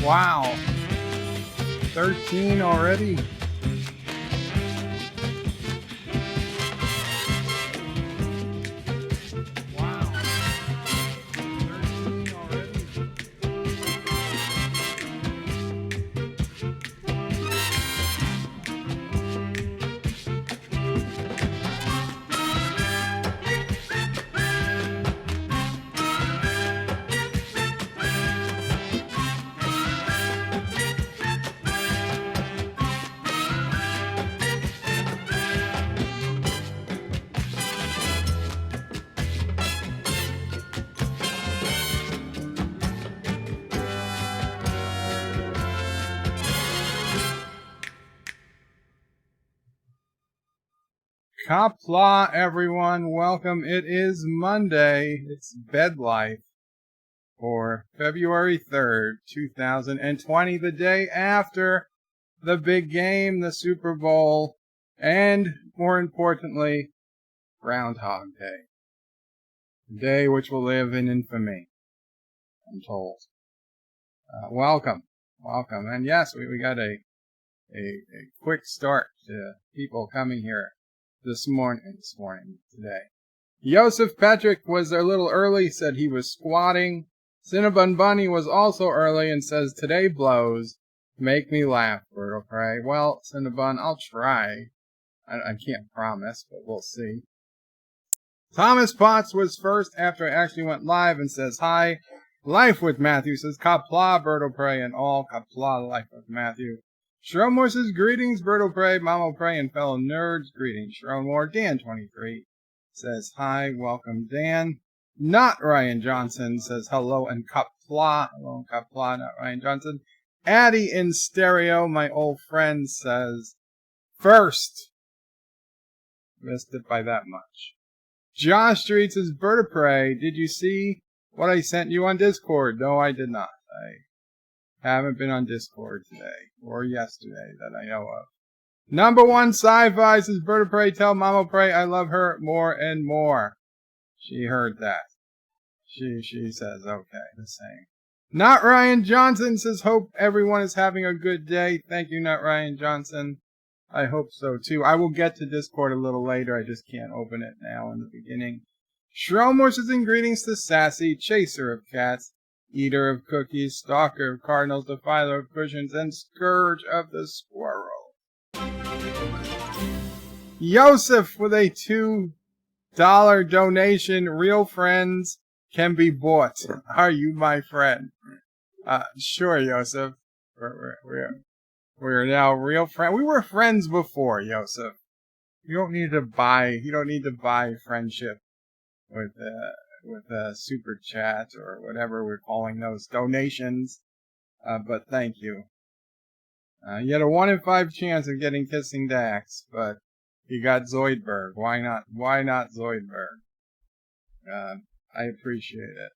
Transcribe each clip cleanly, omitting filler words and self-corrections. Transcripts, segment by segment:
Wow. 13 already? Wow. 13 already? Qapla, everyone. Welcome. It is Monday. It's BedLife for February 3rd, 2020, the day after the big game, the Super Bowl, and more importantly, Groundhog Day. A day which will live in infamy, I'm told. Welcome. And yes, we got a quick start to people coming here this morning, today. Joseph Patrick was a little early, said he was squatting. Cinnabon Bunny was also early and says, today blows. Make me laugh, Bird Pray. Well, Cinnabon, I'll try. I can't promise, but we'll see. Thomas Potts was first after I actually went live and says, hi. Life with Matthew says, Qapla, Bird Pray, and all. Qapla, Life with Matthew. Shromore says, greetings, Birdo Pray, Mamo Pray, and fellow nerds. Greetings, Shromore. Dan23 says, hi, welcome, Dan. Not Ryan Johnson says, hello, and Qapla. Hello, and Qapla, not Ryan Johnson. Addie in stereo, my old friend, says, first. Missed it by that much. Josh Street says, Birdo Pray, did you see what I sent you on Discord? No, I did not. I haven't been on Discord today, or yesterday, that I know of. Number one sci-fi says, Birdo Pray, tell Mama Pray I love her more and more. She heard that. She says, okay, the same. Not Ryan Johnson says, hope everyone is having a good day. Thank you, Not Ryan Johnson. I hope so, too. I will get to Discord a little later. I just can't open it now in the beginning. Shromore says, in greetings to Sassy, chaser of cats, eater of cookies, stalker of cardinals, defiler of cushions, and scourge of the squirrel. Yosef with a $2 donation. Real friends can be bought. Are you my friend? Sure, Yosef. We're now real friends. We were friends before, Yosef. You don't need to buy friendship with super chat or whatever we're calling those donations. But thank you. You had a 1 in 5 chance of getting Kissing Dax, but you got Zoidberg. Why not Zoidberg? I appreciate it.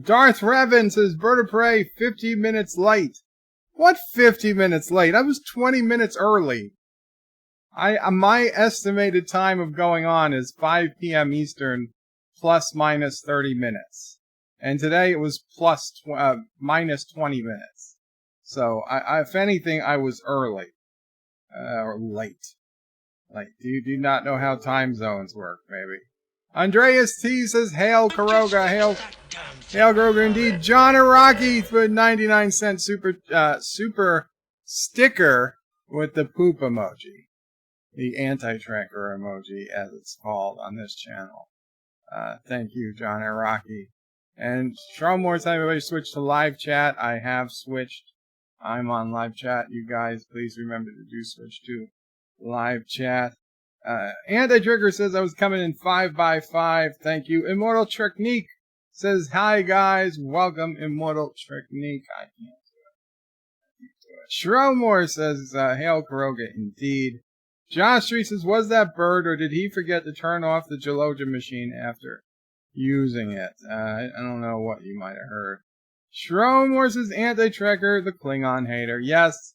Darth Revan says, Birdo Pray, 50 minutes late. What 50 minutes late? I was 20 minutes early. My estimated time of going on is 5 p.m. Eastern plus minus 30 minutes. And today it was minus 20 minutes. So, if anything, I was early. Or late. Do you not know how time zones work, maybe? Andreas T says, hail Karoga, hail Karoga indeed. John Araki for 99-cent super sticker with the poop emoji. The anti-tracker emoji, as it's called on this channel. Thank you, John Araki. And Shromore time everybody switch to live chat. I have switched. I'm on live chat. You guys, please remember to do switch to live chat. Anti-Trigger says I was coming in 5x5. Thank you. Immortal Technique says, hi guys. Welcome, Immortal Technique. I can't do it. Shromore says, hail Karoga indeed. Josh Street says, was that bird or did he forget to turn off the Geloja machine after using it? I don't know what you might have heard. Shromore says, anti-trekker, the Klingon hater. Yes.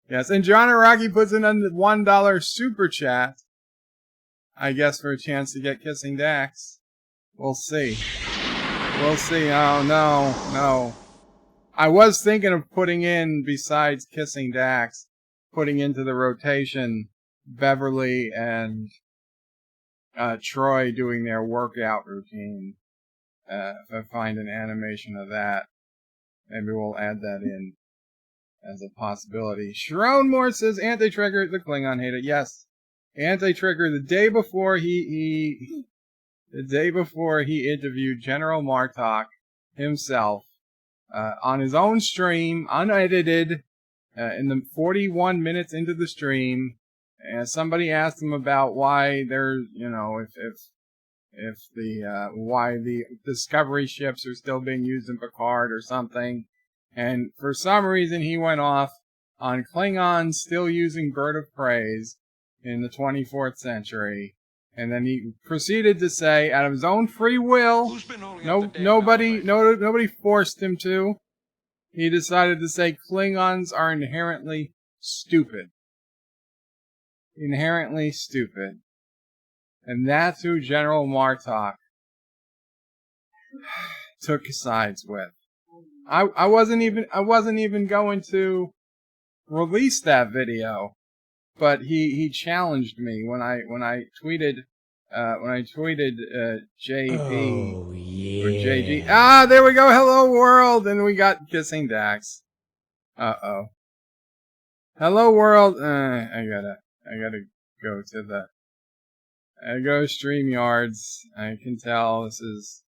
And John Araki puts in a $1 super chat. I guess for a chance to get Kissing Dax. We'll see. Oh, no. I was thinking of putting in, besides Kissing Dax, putting into the rotation Beverly and Troy doing their workout routine. If I find an animation of that, maybe we'll add that in as a possibility. Shronmore says Anti-Trigger, the Klingon hater. Yes, Anti-Trigger. The day before he interviewed General Martok himself on his own stream, unedited, in the 41 minutes into the stream, somebody asked him about why there's, why the Discovery ships are still being used in Picard or something. And for some reason, he went off on Klingons still using Bird of Praise in the 24th century. And then he proceeded to say, out of his own free will, nobody forced him to. He decided to say Klingons are inherently stupid. Inherently stupid. And that's who General Martok took sides with. I wasn't even going to release that video, but he challenged me when I tweeted JP or JG. Ah, there we go. Hello world, and we got Kissing Dax. Hello world. I gotta go to the. I go StreamYards. I can tell this is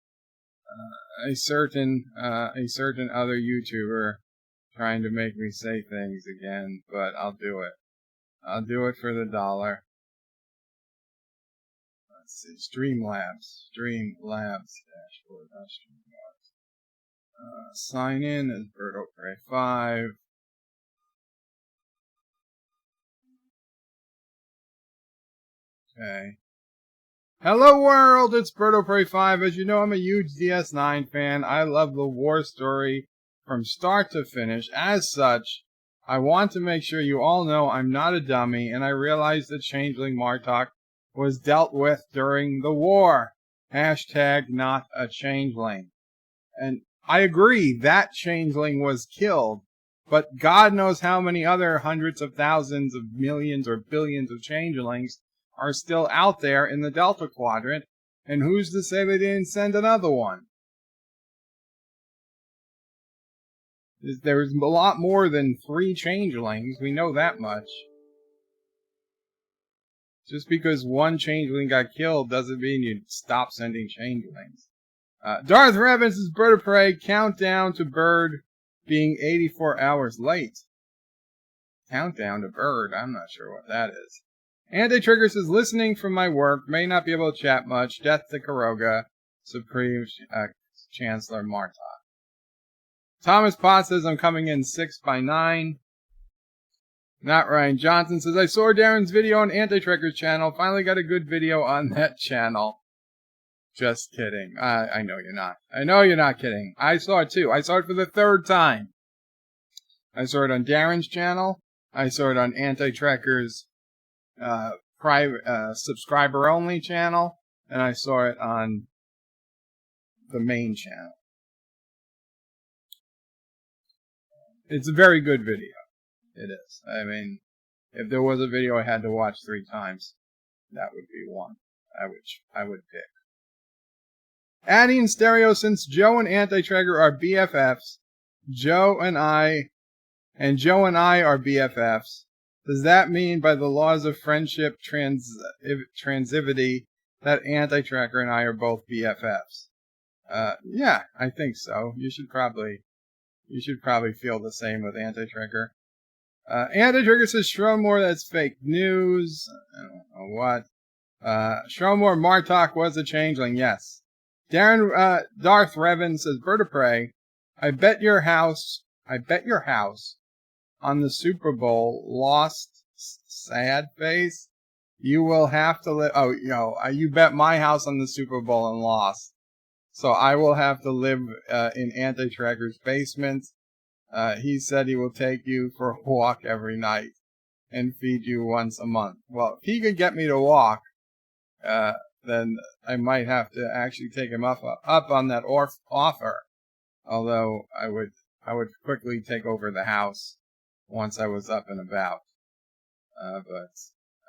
a certain other YouTuber trying to make me say things again, but I'll do it. I'll do it for the $1. Let's see, Streamlabs dashboard, not StreamYards. Sign in as Birdo Prey 5. Okay. Hello world, it's Birdo Prey 5. As you know, I'm a huge DS9 fan. I love the war story from start to finish. As such, I want to make sure you all know I'm not a dummy, and I realize that Changeling Martok was dealt with during the war. Hashtag not a changeling. And I agree, that changeling was killed, but God knows how many other hundreds of thousands of millions or billions of changelings are still out there in the Delta Quadrant, and who's to say they didn't send another one? There's a lot more than 3 changelings, we know that much. Just because one changeling got killed doesn't mean you stop sending changelings. Darth Revan's Bird of Prey, countdown to Bird being 84 hours late. Countdown to Bird, I'm not sure what that is. Anti-Trigger says, listening from my work, may not be able to chat much. Death to Karoga, Supreme Chancellor Martok. Thomas Potts says, I'm coming in 6 by 9. Not Ryan Johnson says, I saw Darren's video on Anti-Trigger's channel. Finally got a good video on that channel. Just kidding. I know you're not. I know you're not kidding. I saw it too. I saw it for the 3rd time. I saw it on Darren's channel. I saw it on Anti-Trigger's private subscriber only channel, and I saw it on the main channel. It's a very good video. It is. I mean, if there was a video I had to watch 3 times, that would be one I would pick. Adding stereo, since Joe and Anti-Trigger are BFFs, Joe and I are BFFs. Does that mean, by the laws of friendship transivity, that Anti-Tracker and I are both BFFs? Yeah, I think so. You should probably feel the same with Anti-Tracker. Anti-Trigger says, Shronmore, that's fake news. I don't know what. Shronmore, Martok was a changeling, yes. Darth Revan says, Bird of Prey, I bet your house on the Super Bowl lost sad face. You will have to live. Oh, you bet my house on the Super Bowl and lost. So I will have to live in Anti-Tracker's basement. He said he will take you for a walk every night and feed you once a month. Well, if he could get me to walk, then I might have to actually take him up on that offer. Although I I would quickly take over the house once I was up and about. But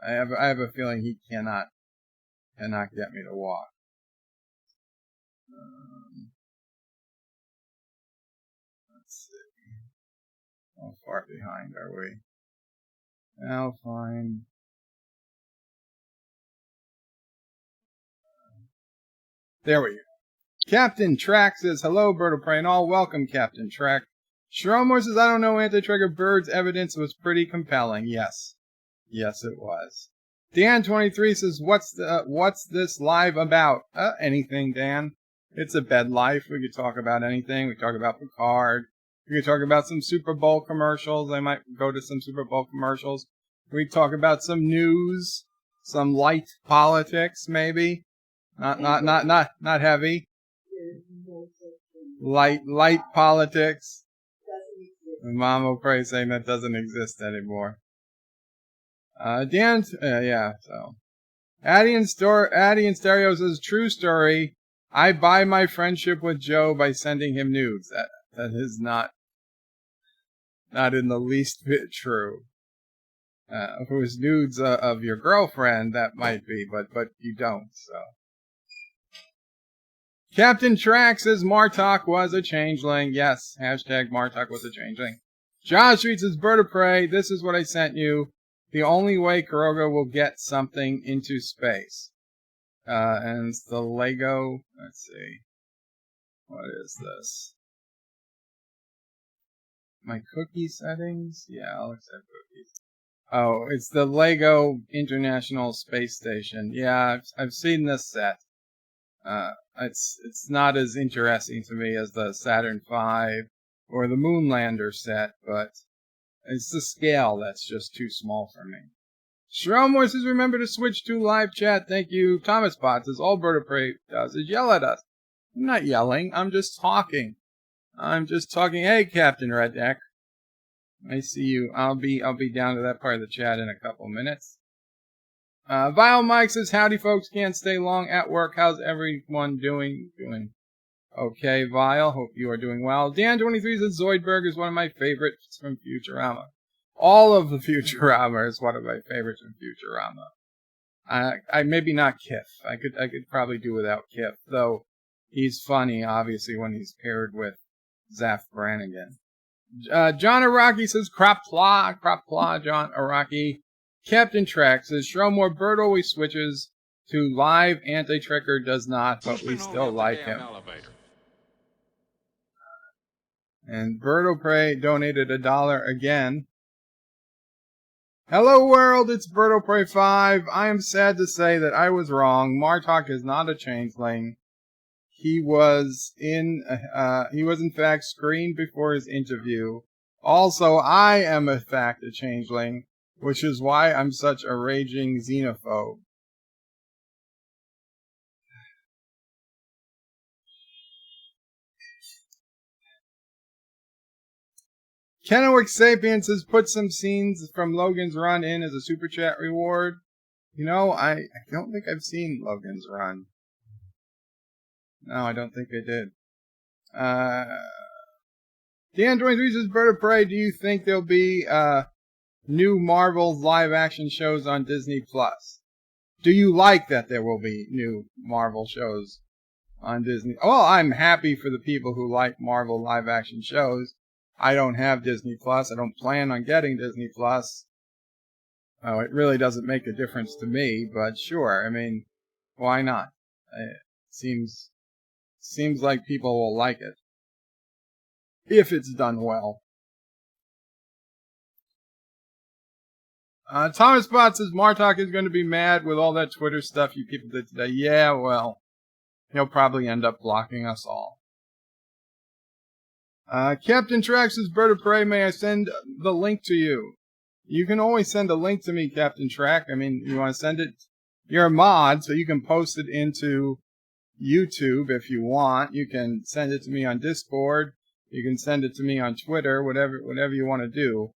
I have a feeling he cannot get me to walk. Let's see. How far behind are we? I'll find. There we go. Captain Track says, hello, Bird of Prey and all. Welcome, Captain Track. Shromore says, I don't know, anti-trigger birds evidence was pretty compelling. Yes. Yes, it was. Dan23 says, what's this live about? Anything, Dan. It's a BedLife. We could talk about anything. We talk about Picard. We could talk about some Super Bowl commercials. I might go to some Super Bowl commercials. We talk about some news, some light politics, maybe. Not heavy. Light politics. Mom will pray saying that doesn't exist anymore. Yeah, so. Addie and Stereo says, true story. I buy my friendship with Joe by sending him nudes. That is not in the least bit true. If it was nudes of your girlfriend, that might be, but you don't, so. Captain Track says Martok was a changeling. Yes, hashtag Martok was a changeling. Josh Street says, Bird of Prey, this is what I sent you. The only way Kuroga will get something into space. And it's the Lego. Let's see. What is this? My cookie settings? Yeah, I'll accept cookies. Oh, it's the Lego International Space Station. Yeah, I've seen this set. It's not as interesting to me as the Saturn V or the Moonlander set, but it's the scale that's just too small for me. Shromore says, remember to switch to live chat. Thank you. Thomas Bot says, all Bird of Prey does is yell at us. I'm not yelling. I'm just talking. Hey, Captain Redneck. I see you. I'll be down to that part of the chat in a couple minutes. Vile Mike says, howdy folks, can't stay long at work. How's everyone doing? Doing okay, Vile. Hope you are doing well. Dan23 says, Zoidberg is one of my favorites from Futurama. All of the Futurama is one of my favorites from Futurama. I maybe not Kif. I could probably do without Kif, though he's funny, obviously, when he's paired with Zaf Brannigan. John Araki says, Qapla, John Araki. Captain Track says, Shromore Bird always switches to live, anti-tricker does not, but we still like him. And Bird of Prey donated $1 again. Hello world, it's Bird of Prey 5. I am sad to say that I was wrong. Martok is not a changeling. He was in fact screened before his interview. Also, I am in fact a changeling, which is why I'm such a raging xenophobe. Kennewick Sapiens has put some scenes from Logan's Run in as a super chat reward. You know, I don't think I've seen Logan's Run. No, I don't think I did. Dan23 says, Bird of Prey, do you think there'll be new Marvel's live action shows on Disney Plus? Do you like that there will be new Marvel shows on Disney? Well, I'm happy for the people who like Marvel live action shows. I don't have Disney Plus. I don't plan on getting Disney Plus. Oh, it really doesn't make a difference to me, but sure. I mean, why not? It seems like people will like it if it's done well. Thomas Bot says Martok is going to be mad with all that Twitter stuff you people did today. Yeah, well, he'll probably end up blocking us all. Captain Track says, Bird of Prey, may I send the link to you? You can always send a link to me, Captain Track. I mean, you want to send it? You're a mod, so you can post it into YouTube if you want. You can send it to me on Discord. You can send it to me on Twitter, whatever you want to do.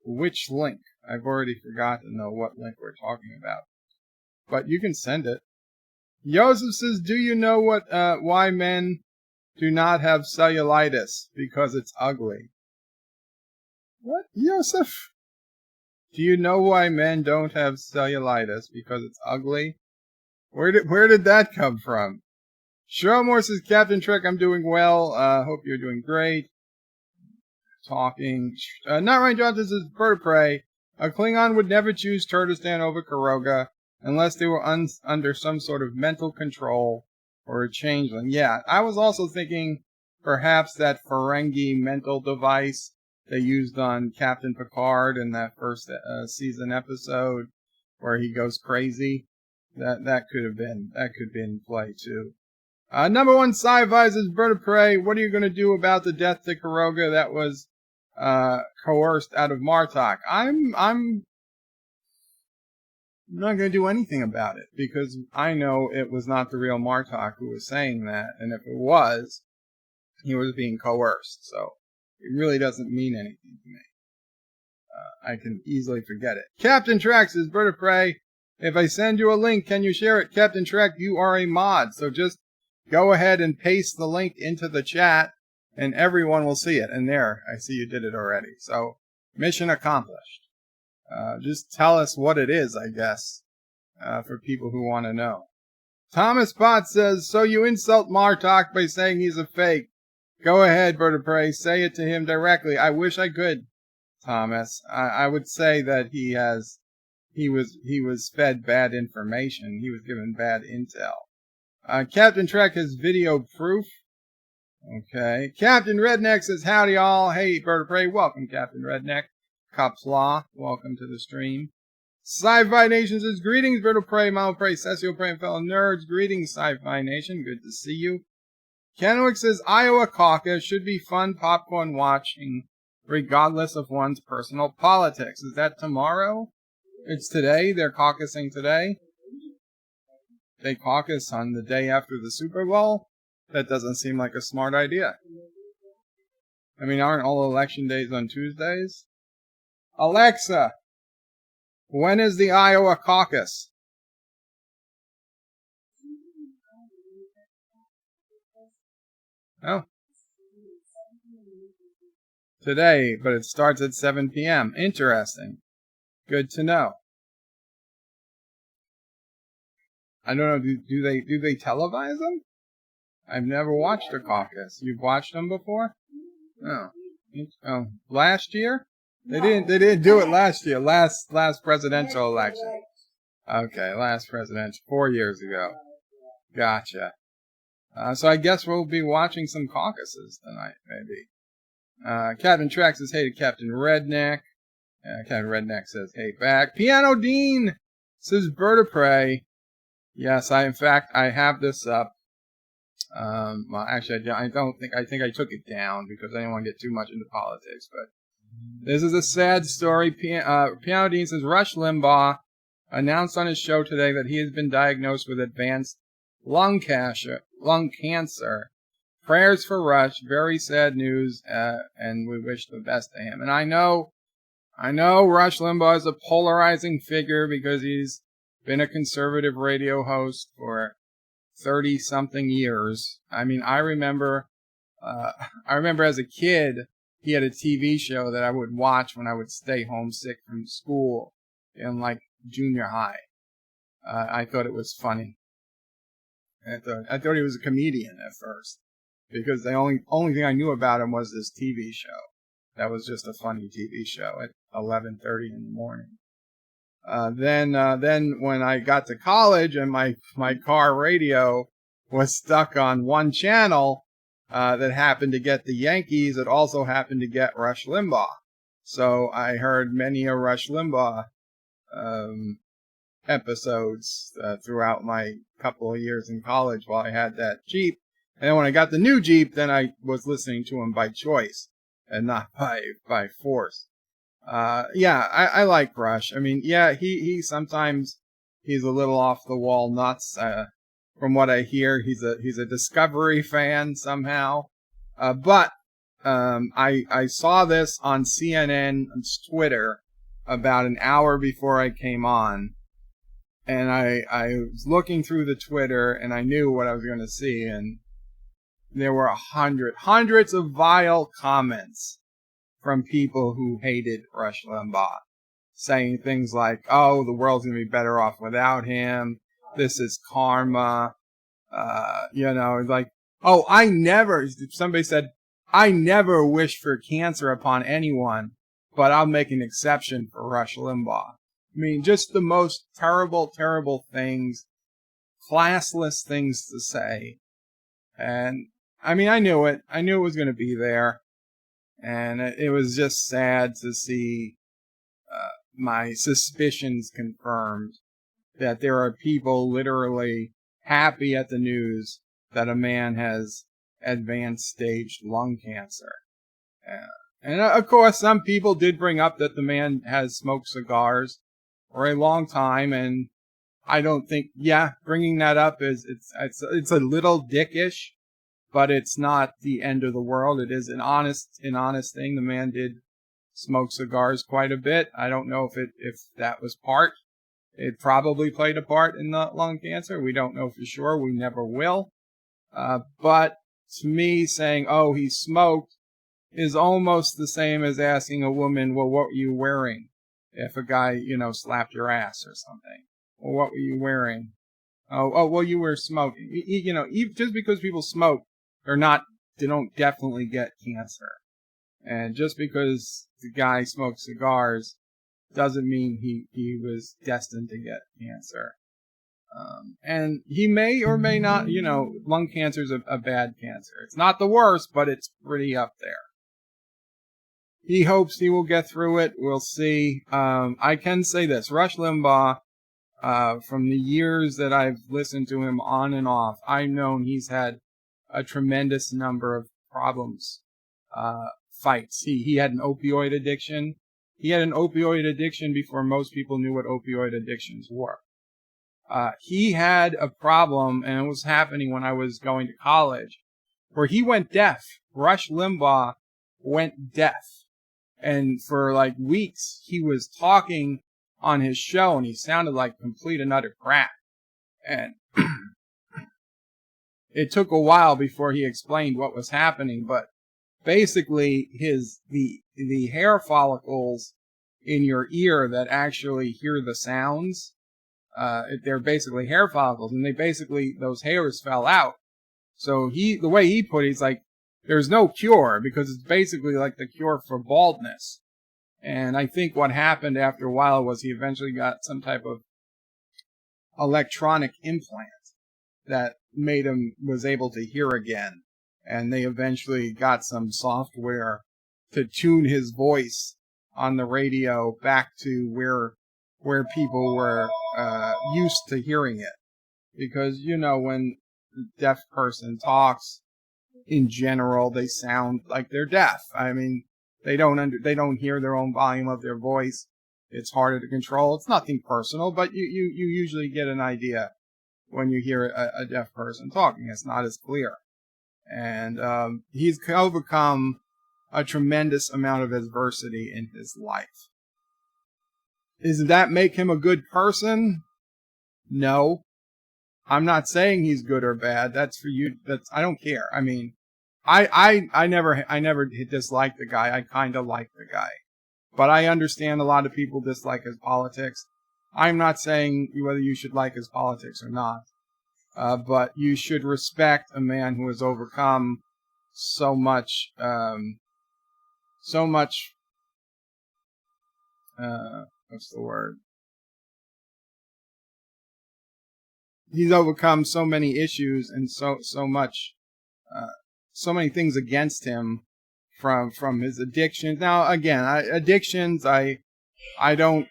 Which link? I've already forgotten, though, what link we're talking about. But you can send it. Joseph says, do you know why men do not have cellulitis because it's ugly. What, Yosef? Do you know why men don't have cellulitis? Because it's ugly? Where did that come from? Shromore says, Captain Trek, I'm doing well. Hope you're doing great. Talking. Not Ryan Johnson says, Bird of Prey. A Klingon would never choose Turtestan over Kuroga unless they were under some sort of mental control or a changeling. Yeah, I was also thinking perhaps that Ferengi mental device they used on Captain Picard in that first season episode where he goes crazy. That could be in play too. Number one sci-fi is Bird of Prey. What are you going to do about the death to Kuroga that was coerced out of Martok? I'm not going to do anything about it because I know it was not the real Martok who was saying that, and if it was, he was being coerced. So it really doesn't mean anything to me. I can easily forget it. Captain Trek says, Bird of Prey, if I send you a link, can you share it? Captain Trek, you are a mod, so just go ahead and paste the link into the chat, and everyone will see it. And there, I see you did it already. So, mission accomplished. Just tell us what it is, I guess, for people who want to know. Thomas Potts says, so you insult Martok by saying he's a fake. Go ahead, Bird of Prey, say it to him directly. I wish I could, Thomas. I would say that he was fed bad information. He was given bad intel. Captain Trek has video proof. Okay. Captain Redneck says, howdy all. Hey, Bird of Prey. Welcome, Captain Redneck. Qapla, welcome to the stream. Sci-Fi Nation says, greetings, Bird of Prey, Mama Prey, Cecil Prey, and fellow nerds. Greetings, Sci-Fi Nation. Good to see you. Kenwick says, Iowa caucus should be fun popcorn watching, regardless of one's personal politics. Is that tomorrow? It's today? They're caucusing today? They caucus on the day after the Super Bowl? That doesn't seem like a smart idea. I mean, aren't all election days on Tuesdays? Alexa, when is the Iowa caucus? Oh. Today, but it starts at 7 p.m. Interesting. Good to know. I don't know, do they televise them? I've never watched a caucus. You've watched them before? Oh. Last year? They didn't do it last year. Last presidential election. Okay, last presidential 4 years ago. Gotcha. So I guess we'll be watching some caucuses tonight, maybe. Captain Trek says, hey to Captain Redneck. Captain Redneck says, hey back. Piano Dean says, Bird of Prey. Yes, I have this up. Well, actually, I think I took it down because I didn't want to get too much into politics, but this is a sad story. Piano Dean says, Rush Limbaugh announced on his show today that he has been diagnosed with advanced lung cancer. Prayers for Rush. Very sad news, and we wish the best to him. And I know Rush Limbaugh is a polarizing figure because he's been a conservative radio host for 30-something years. I mean, I remember as a kid, he had a TV show that I would watch when I would stay homesick from school in like junior high. I thought it was funny. I thought he was a comedian at first because the only thing I knew about him was this TV show. That was just a funny TV show at 11:30 in the morning. Then when I got to college and my car radio was stuck on one channel that happened to get the Yankees, it also happened to get Rush Limbaugh. So I heard many a Rush Limbaugh episodes throughout my couple of years in college while I had that Jeep. And then when I got the new Jeep, then I was listening to him by choice and not by force. I like Rush. I mean, yeah, he sometimes he's a little off the wall nuts. From what I hear, he's a Discovery fan somehow. But I saw this on CNN's Twitter about an hour before I came on, and I was looking through the Twitter and I knew what I was going to see, and there were hundreds of vile comments from people who hated Rush Limbaugh, saying things like, oh, the world's going to be better off without him. This is karma. Like, oh, somebody said, I never wish for cancer upon anyone, but I'll make an exception for Rush Limbaugh. I mean, just the most terrible, terrible things, classless things to say. And I mean, I knew it. I knew it was going to be there. And it was just sad to see my suspicions confirmed that there are people literally happy at the news that a man has advanced stage lung cancer. And of course, some people did bring up that the man has smoked cigars for a long time, and I don't think, bringing that up it's a little dickish, but it's not the end of the world. It is an honest thing. The man did smoke cigars quite a bit. I don't know if that was part. It probably played a part in the lung cancer. We don't know for sure. We never will. But to me, saying, oh, he smoked is almost the same as asking a woman, well, what were you wearing? If a guy, slapped your ass or something. Well, what were you wearing? Oh, well, you were smoking. Just because people smoke, they don't definitely get cancer. And just because the guy smoked cigars doesn't mean he was destined to get cancer. And he may or may not, lung cancer is a bad cancer. It's not the worst, but it's pretty up there. He hopes he will get through it. We'll see. I can say this. Rush Limbaugh, from the years that I've listened to him on and off, I've known he's had a tremendous number of problems, fights. He had an opioid addiction. He had an opioid addiction before most people knew what opioid addictions were. He had a problem, and it was happening when I was going to college, where he went deaf. Rush Limbaugh went deaf. And for like weeks, he was talking on his show, and he sounded like complete and utter crap. And it took a while before he explained what was happening, but basically the hair follicles in your ear that actually hear the sounds, they're basically hair follicles, and those hairs fell out. So the way he put it, he's like, there's no cure, because it's basically like the cure for baldness. And I think what happened after a while was he eventually got some type of electronic implant that was able to hear again. And they eventually got some software to tune his voice on the radio back to where people were used to hearing it. Because, when a deaf person talks, in general, they sound like they're deaf. I mean, they don't hear their own volume of their voice. It's harder to control. It's nothing personal, but you usually get an idea when you hear a deaf person talking. It's not as clear. And he's overcome a tremendous amount of adversity in his life. Does that make him a good person? No. I'm not saying he's good or bad. That's for you. I don't care. I mean, I never disliked the guy. I kind of like the guy. But I understand a lot of people dislike his politics. I'm not saying whether you should like his politics or not. But you should respect a man who has overcome so much, what's the word? He's overcome so many issues and so many things against him from his addictions. Now, again, addictions, I don't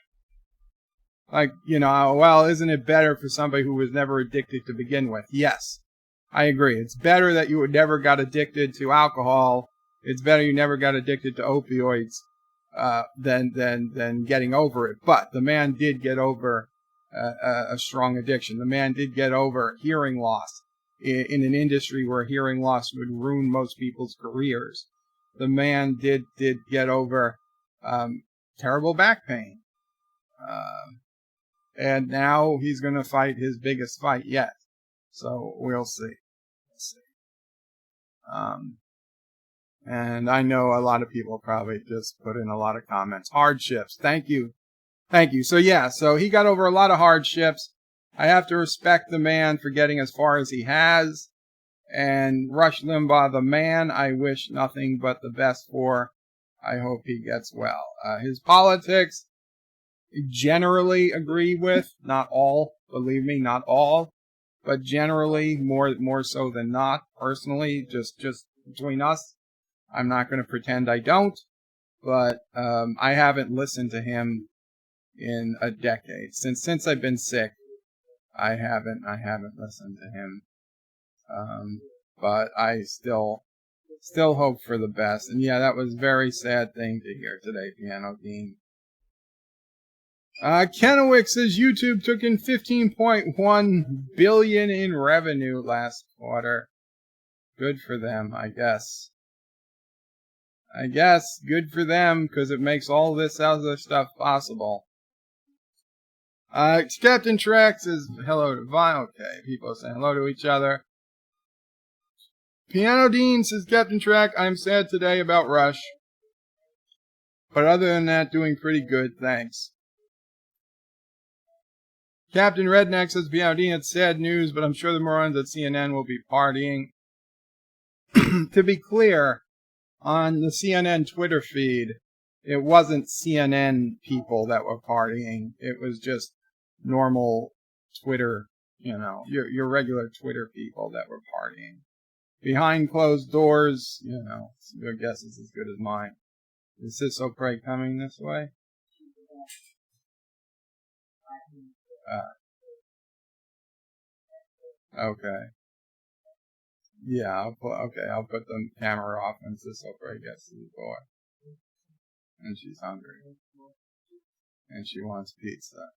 like, well, isn't it better for somebody who was never addicted to begin with? Yes, I agree. It's better that you never got addicted to alcohol. It's better you never got addicted to opioids, than getting over it. But the man did get over a strong addiction. The man did get over hearing loss in an industry where hearing loss would ruin most people's careers. The man did get over terrible back pain. And now he's going to fight his biggest fight yet. So we'll see. And I know a lot of people probably just put in a lot of comments. Hardships. Thank you. Thank you. So yeah, so he got over a lot of hardships. I have to respect the man for getting as far as he has. And Rush Limbaugh, the man, I wish nothing but the best for. I hope he gets well. His politics, generally agree with. Not all, believe me, not all. But generally, more so than not. Personally, just between us. I'm not going to pretend I don't. But I haven't listened to him in a decade. Since I've been sick, I haven't listened to him. But I still hope for the best. And yeah, that was a very sad thing to hear today, Piano Dean. Kennewick says YouTube took in $15.1 billion in revenue last quarter. Good for them, I guess. Good for them, because it makes all this other stuff possible. Captain Track says hello to Vi. Okay, people saying hello to each other. Piano Dean says, Captain Track, I'm sad today about Rush. But other than that, doing pretty good, thanks. Captain Redneck says, Piano Dean, it's sad news, but I'm sure the morons at CNN will be partying. To be clear, on the CNN Twitter feed, it wasn't CNN people that were partying. It was just normal Twitter, your regular Twitter people that were partying. Behind closed doors, your guess is as good as mine. Is this O'Prey coming this way? Okay. Yeah, I'll put the camera off when Sis O'Prey gets to the door. And she's hungry. And she wants pizza.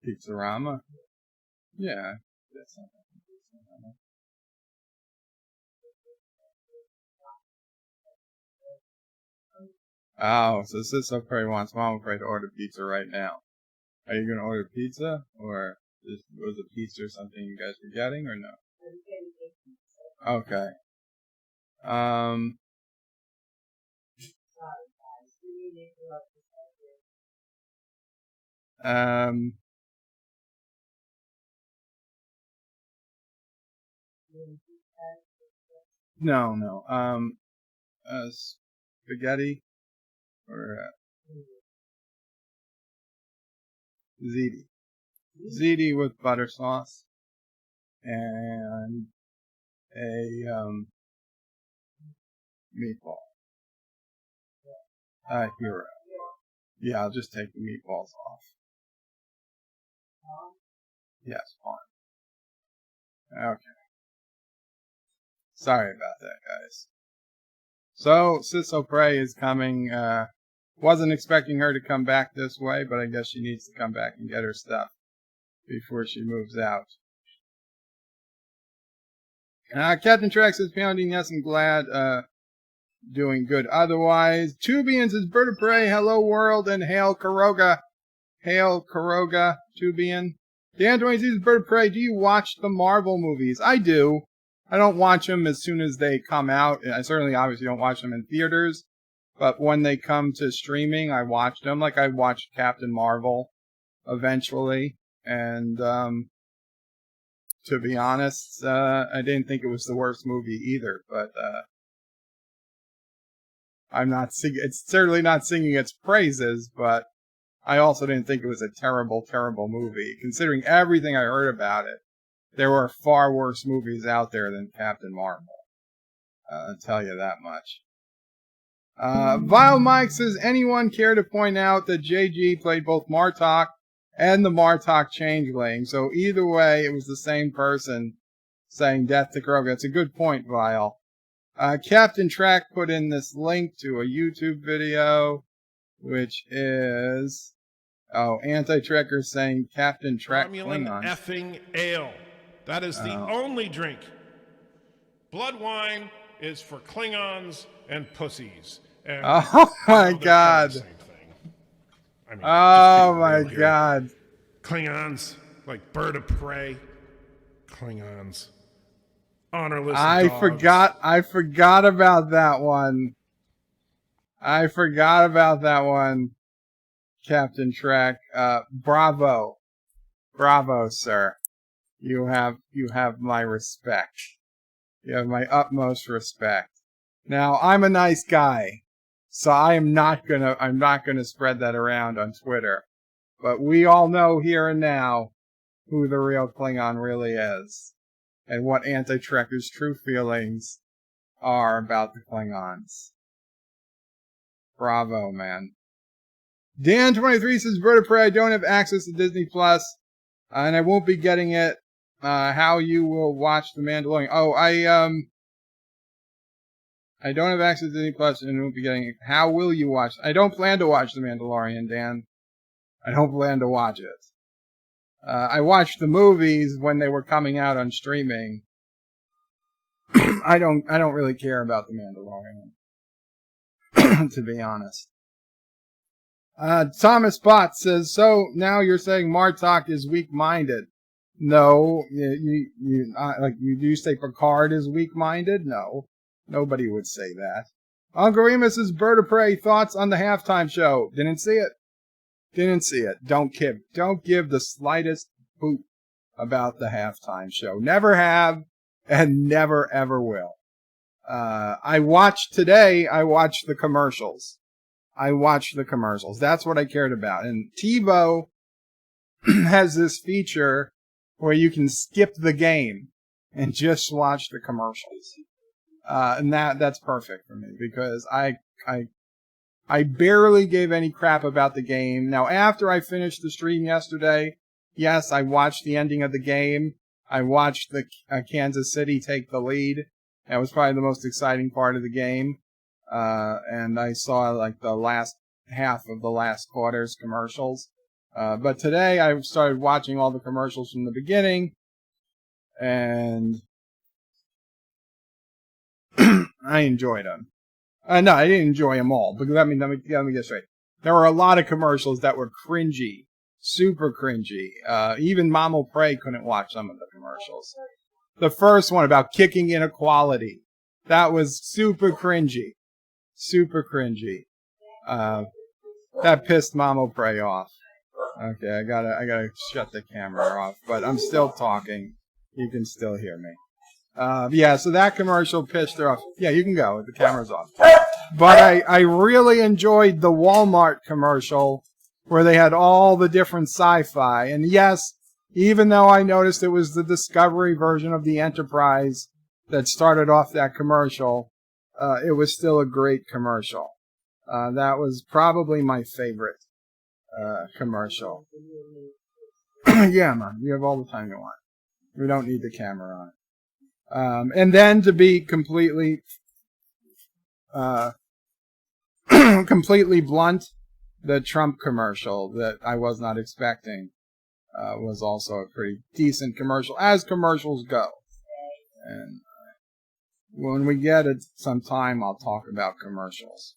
Pizzarama? Yeah. Oh, so Sis O'Prey wants Mom O'Prey to order pizza right now. Are you going to order pizza? Or was it pizza or something you guys were getting, or no? Okay. No. Spaghetti or ziti. Ziti with butter sauce and a meatball. Hero. Yeah, I'll just take the meatballs off. Yes, fine. Okay. Sorry about that, guys. So, Sis O'Prey is coming. Wasn't expecting her to come back this way, but I guess she needs to come back and get her stuff before she moves out. Captain Track says, pounding, yes, I'm glad. Doing good otherwise. Tubian says, Bird of Prey, hello world, and hail Karoga. Hail Karoga, Tubian. Dan 20 says, Bird of Prey, do you watch the Marvel movies? I do. I don't watch them as soon as they come out. I certainly obviously don't watch them in theaters. But when they come to streaming, I watch them. Like I watched Captain Marvel eventually. And to be honest, I didn't think it was the worst movie either. But it's certainly not singing its praises, but I also didn't think it was a terrible, terrible movie. Considering everything I heard about it, there were far worse movies out there than Captain Marvel. I'll tell you that much. Vile Mike says, anyone care to point out that JG played both Martok and the Martok Changeling? So either way, it was the same person saying death to Kroger. That's a good point, Vile. Captain Track put in this link to a YouTube video, which is, Anti-Trekker saying Captain Track Klingon. Effing ale. That is the only drink. Blood wine is for Klingons and pussies. And oh my god. I mean, oh my god. Klingons, like bird of prey, Klingons, honorless I dogs. forgot about that one. Captain Trek. Bravo, sir. You have my respect. You have my utmost respect. Now, I'm a nice guy, so I'm not gonna spread that around on Twitter. But we all know here and now who the real Klingon really is, and what anti-Trekkers' true feelings are about the Klingons. Bravo, man. Dan23 says, Bird of Prey, I don't have access to Disney Plus, and I won't be getting it. How you will watch The Mandalorian. Oh, I don't have access to Disney Plus and won't be getting it. How will you watch? I don't plan to watch The Mandalorian, Dan. I don't plan to watch it. I watched the movies when they were coming out on streaming. I don't really care about The Mandalorian, to be honest. Thomas Bott says, so now you're saying Martok is weak-minded. No, you say Picard is weak-minded? No, nobody would say that. Uncle Remus's Bird of Prey, thoughts on the halftime show? Didn't see it. Don't give the slightest poop about the halftime show. Never have, and never ever will. I watched the commercials. That's what I cared about. And TiVo has this feature where you can skip the game and just watch the commercials. And that's perfect for me because I barely gave any crap about the game. Now, after I finished the stream yesterday, yes, I watched the ending of the game. I watched the Kansas City take the lead. That was probably the most exciting part of the game. And I saw like the last half of the last quarter's commercials. But today I started watching all the commercials from the beginning, and I enjoyed them. No, I didn't enjoy them all, but let me get straight. There were a lot of commercials that were cringy, super cringy. Even Mama Prey couldn't watch some of the commercials. The first one about kicking inequality, that was super cringy. That pissed Mama Prey off. Okay, I gotta shut the camera off, but I'm still talking. You can still hear me. So that commercial pissed her off. Yeah, you can go. The camera's off. But I really enjoyed the Walmart commercial where they had all the different sci-fi. And yes, even though I noticed it was the Discovery version of the Enterprise that started off that commercial, it was still a great commercial. That was probably my favorite commercial. Yeah, man, you have all the time you want. We don't need the camera on. And then to be completely blunt, the Trump commercial that I was not expecting was also a pretty decent commercial, as commercials go. And when we get some time, I'll talk about commercials.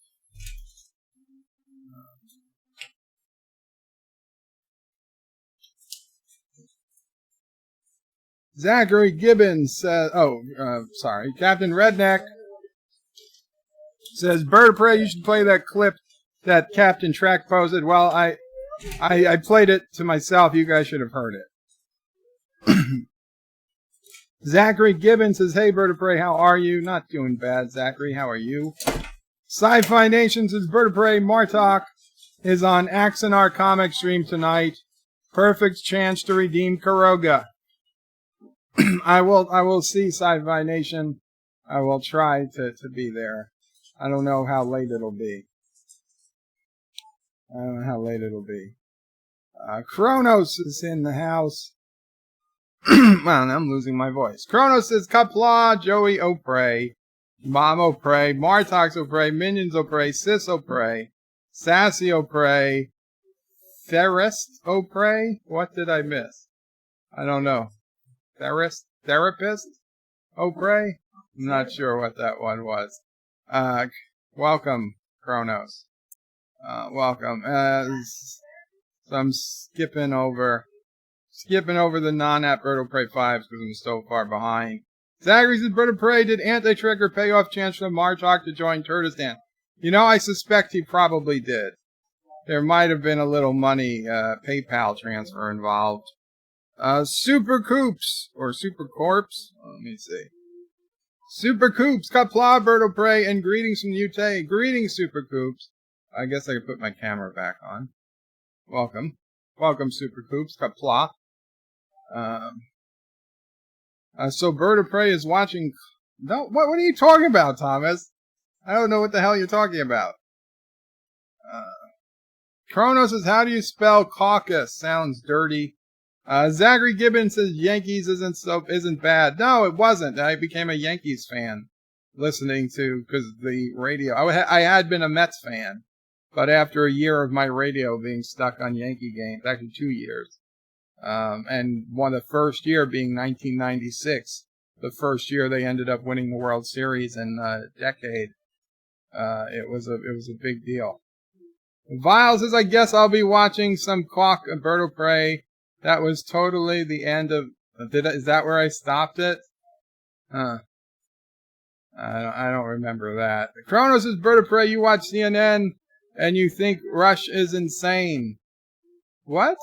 Zachary Gibbons says, Captain Redneck says, Bird of Prey, you should play that clip that Captain Trek posted. Well, I played it to myself. You guys should have heard it. Zachary Gibbons says, hey, Bird of Prey, how are you? Not doing bad, Zachary. How are you? Sci-Fi Nation says, Bird of Prey, Martok is on Axanar comic stream tonight. Perfect chance to redeem Kuroga. I will see Sci-Fi Nation. I will try to be there. I don't know how late it'll be. Kronos is in the house. Well, I'm losing my voice. Kronos says, Qapla, Joey O'Prey, Mom O'Prey, Martox O'Prey, Minions O'Prey, Sis O'Prey, Sassy O'Prey, Therist O'Prey? What did I miss? I don't know. Therapist O'Prey? I'm not sure what that one was. Welcome, Kronos. Welcome. So I'm skipping over skipping over the non-app Bird of Prey 5s because I'm so far behind. Zachary says, Bird of Prey, did Anti-Trigger pay off Chancellor Martok to join Turtistan? You know, I suspect he probably did. There might have been a little money, PayPal transfer involved. Super Coops, or Super Corpse, let me see. Super Coops, Qapla, Bird of Prey, and greetings from UT. Greetings, Super Coops. I guess I could put my camera back on. Welcome. Welcome, Super Coops, Qapla. So Bird of Prey is watching... No, what are you talking about, Thomas? I don't know what the hell you're talking about. Kronos says, how do you spell caucus? Sounds dirty. Zachary Gibbons says Yankees isn't bad. No, it wasn't. I became a Yankees fan listening to, because the radio. I had been a Mets fan, but after a year of my radio being stuck on Yankee games, actually 2 years, and the first year being 1996, the first year they ended up winning the World Series in a decade. It was a big deal. Viles says, I guess I'll be watching some Bird of Prey. That was totally the end of... Is that where I stopped it? I don't remember that. Kronos says, Bird of Prey, you watch CNN and you think Rush is insane. What?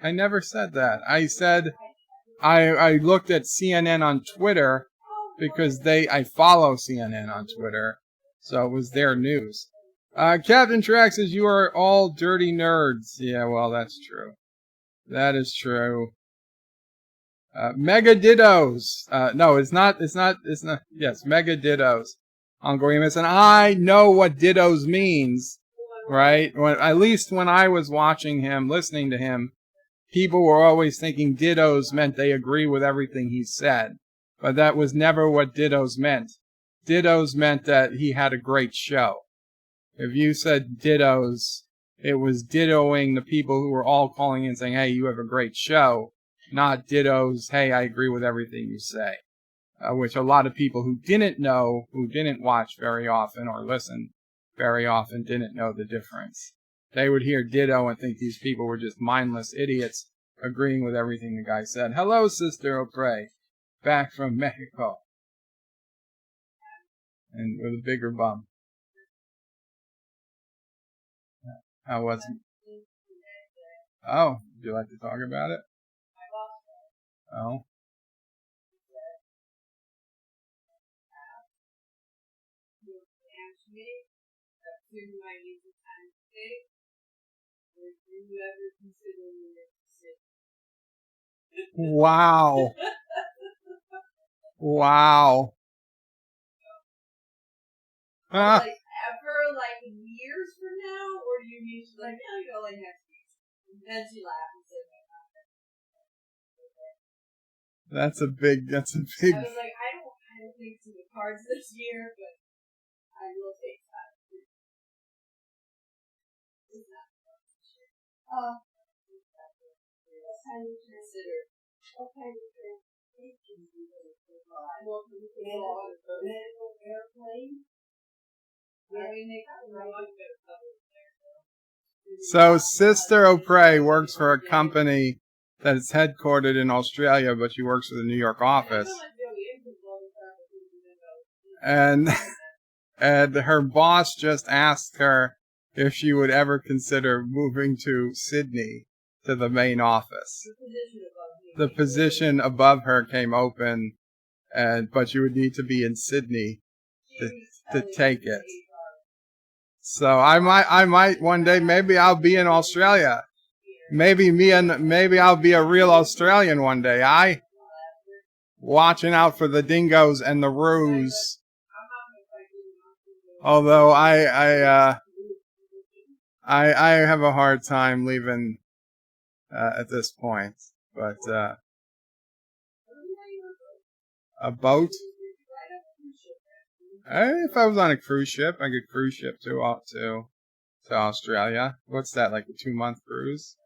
I never said that. I said I looked at CNN on Twitter because I follow CNN on Twitter. So it was their news. Captain Trax says, you are all dirty nerds. Yeah, well, that's true. That is true. Mega Dittos. No, it's not. Yes, Mega Dittos. Uncle Remus. And I know what Dittos means, right? At least when I was watching him, listening to him, people were always thinking Dittos meant they agree with everything he said. But that was never what Dittos meant. Dittos meant that he had a great show. If you said Dittos, it was dittoing the people who were all calling in saying, hey, you have a great show, not dittos, hey, I agree with everything you say, which a lot of people who didn't know, who didn't watch very often or listen very often, didn't know the difference. They would hear ditto and think these people were just mindless idiots agreeing with everything the guy said. Hello, Sister O'Prey, back from Mexico. And with a bigger bum. How was it? Oh, would you like to talk about it? Oh. Wow. Wow. Like ever, like years from now, or do you mean she's like, no, you go like next week? And then she laughed and said, That's a big. I was like, I don't think it's in the cards this year, but I will take that. That's how you consider. Okay, airplane. So Sister O'Prey works for a company that is headquartered in Australia, but she works for the New York office. And her boss just asked her if she would ever consider moving to Sydney to the main office. The position above her came open, but she would need to be in Sydney to take it. So I might one day, maybe I'll be in Australia. Maybe I'll be a real Australian one day. Watching out for the dingoes and the roos. Although I have a hard time leaving at this point. But a boat. If I was on a cruise ship, I could cruise ship to Australia. What's that, like a 2-month cruise?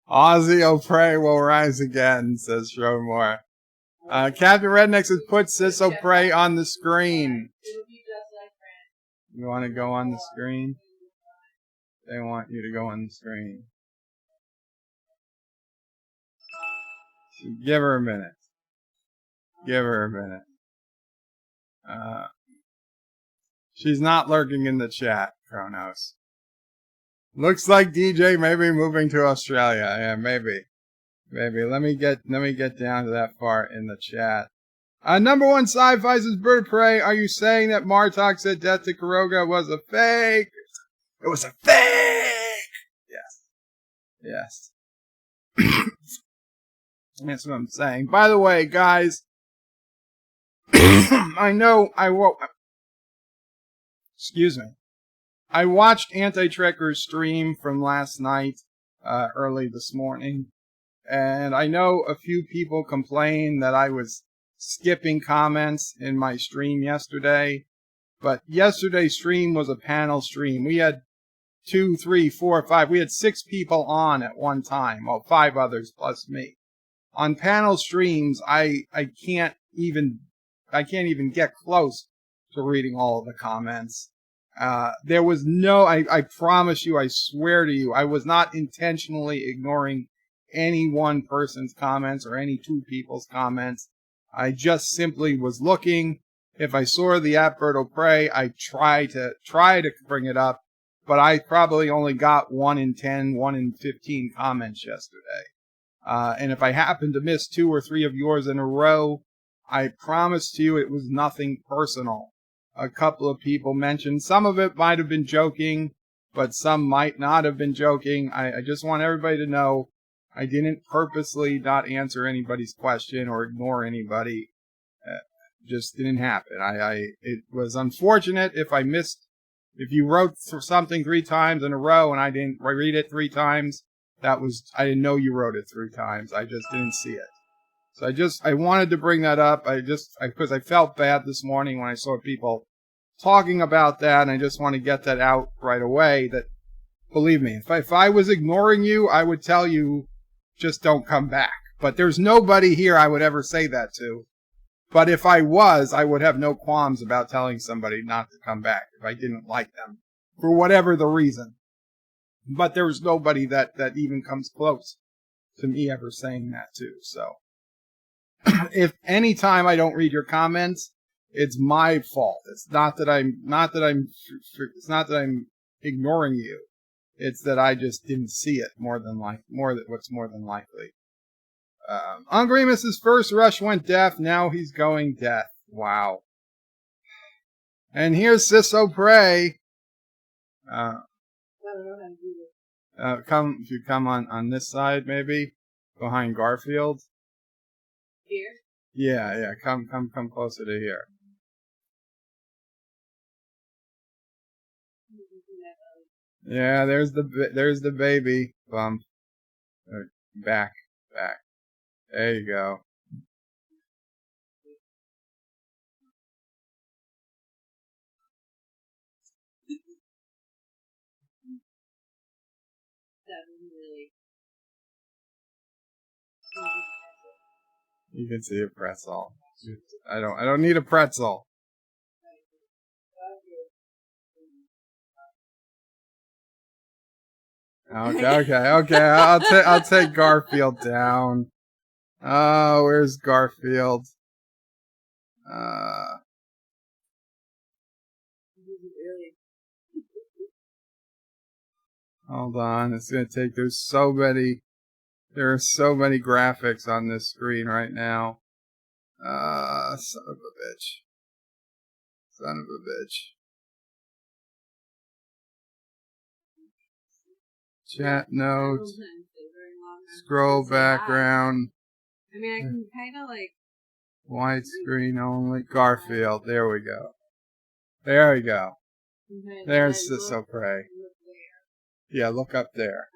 Ozzy O'Prey will rise again, says Shrowmore. Captain Rednecks has put Sisso Prey on the screen. It'll be just like France. You want to go on the screen? They want you to go on the screen. So give her a minute. Give her a minute. She's not lurking in the chat, Kronos. Looks like DJ may be moving to Australia. Yeah, maybe. Maybe. Let me get down to that far in the chat. Number one sci-fi says Bird of Prey. Are you saying that Martok said Death to Kuroga was a fake? It was a fake! Yes. Yes. That's what I'm saying. By the way, guys, I know I won't. Excuse me. I watched Anti-Trekker's stream from last night, early this morning, and I know a few people complained that I was skipping comments in my stream yesterday, but yesterday's stream was a panel stream. We had 2, 3, 4, 5. We had 6 people on at one time. Well, 5 others plus me. On panel streams, I can't even get close to reading all of the comments. There was no, I promise you, I swear to you, I was not intentionally ignoring any one person's comments or any 2 people's comments. I just simply was looking. If I saw the app Bird of Prey, I try to bring it up, but I probably only got 1 in 10, 1 in 15 comments yesterday. And if I happened to miss 2 or 3 of yours in a row, I promise to you it was nothing personal. A couple of people mentioned, some of it might have been joking, but some might not have been joking. I just want everybody to know I didn't purposely not answer anybody's question or ignore anybody. Just didn't happen. It was unfortunate if you wrote something 3 times in a row and I didn't read it 3 times. I didn't know you wrote it 3 times. I just didn't see it. So I wanted to bring that up. Because I felt bad this morning when I saw people talking about that, and I just want to get that out right away. That, believe me, if I was ignoring you, I would tell you, just don't come back. But there's nobody here I would ever say that to. But if I was, I would have no qualms about telling somebody not to come back if I didn't like them, for whatever the reason. But there's nobody that even comes close to me ever saying that to. So, if any time I don't read your comments, it's my fault. It's not that I'm ignoring you. It's that I just didn't see it what's more than likely. Ungremus's first rush went deaf. Now he's going deaf. Wow. And here's Sisso Prey. If you come on this side, maybe behind Garfield. Here? Yeah. Come closer to here. Yeah, there's the baby bump. Back. There you go. You can see a pretzel. I don't need a pretzel. Okay. I'll take Garfield down. Oh, where's Garfield? Hold on. It's gonna take. There are so many graphics on this screen right now. Son of a bitch. Chat notes. Scroll background. I mean, I can kind of widescreen only. Garfield. There we go. There's Sisso Prey. Yeah, look up there.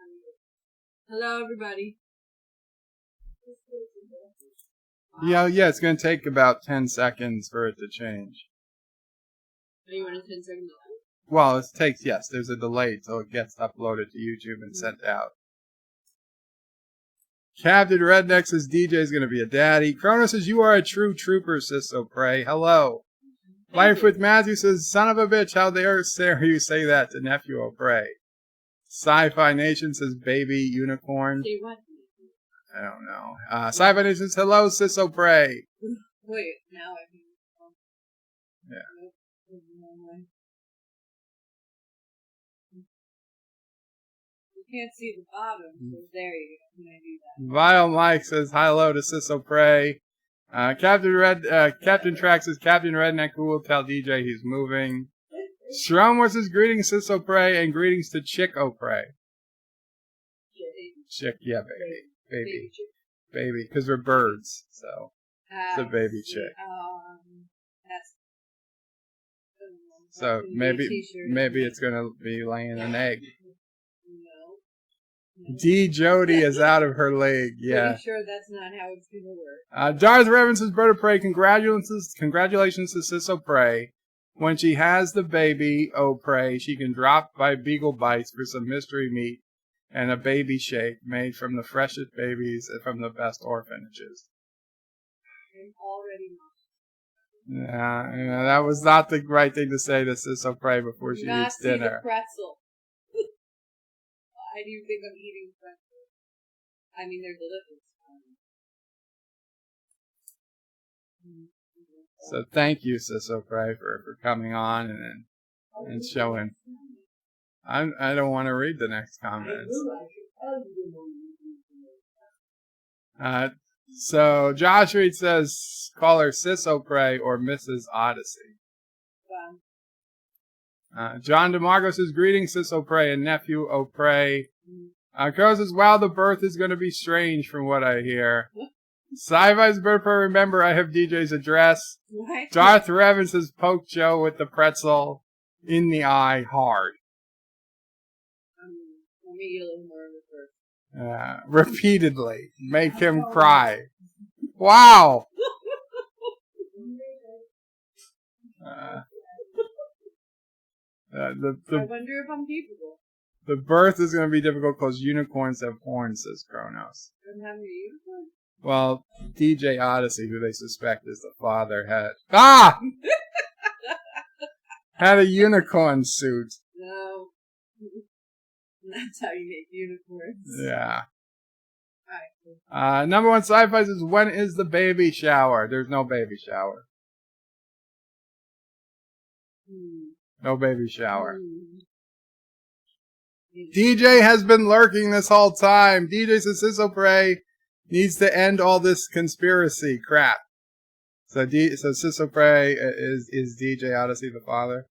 Hello, everybody. Yeah, it's going to take about 10 seconds for it to change. Oh, you want a 10-second delay? Well, there's a delay till it gets uploaded to YouTube and sent out. Captain Redneck says DJ's going to be a daddy. Chrono says, you are a true trooper, Sis O'Prey. Hello. Life with Matthew says, son of a bitch, how dare you say that to Nephew O'Prey. Sci-Fi Nation says, baby unicorn. I don't know. Sci-Fi Nation says, hello, Sis O'Prey. Wait, now I can. Yeah. You can't see the bottom, so there you go. I'm gonna do that. Vile Mike says, hello to Sis O'Prey. Captain Track says, Captain Redneck, who will tell DJ he's moving. Strum says, greetings, Sis O'Prey, and greetings to Chick O'Prey. Chick, yeah, baby. Baby, because we're birds, so it's a baby chick. So maybe it's gonna be laying an egg. No. D. Jody is out of her league. Yeah. Pretty sure that's not how it's gonna work. Darth Revan says, Bird of Prey, congratulations to Sis O'Prey. When she has the baby O'Prey, she can drop by Beagle Bites for some mystery meat and a baby shake made from the freshest babies from the best orphanages. I'm already Yeah, that was not the right thing to say to Sis O'Prey before she eats dinner. The pretzel. Why do you think I'm eating pretzels? I mean, they're delicious. So thank you, Sis O'Prey, for coming on and showing. I don't want to read the next comments. So Josh Reed says, call her Sis O'Prey or Mrs. Odyssey. John DeMarco says, greetings, Sis O'Prey and Nephew O'Prey. Carl says, wow, the birth is going to be strange from what I hear. Sci-Fi's birth, remember, I have DJ's address. What? Darth Revan says, poke Joe with the pretzel in the eye hard. Let me eat a little more of the first. Repeatedly. Make him cry. Wow! I wonder if I'm capable. The birth is going to be difficult because unicorns have horns, says Kronos. I'm having a unicorn? Well, DJ Odyssey, who they suspect is the father, had a unicorn suit. No. That's how you make unicorns. Yeah. Alright. Number one sci-fi says, when is the baby shower? There's no baby shower. No baby shower. DJ has been lurking this whole time. DJ says, Sis O'Prey needs to end all this conspiracy crap. So Sis O'Prey is DJ Odyssey the father?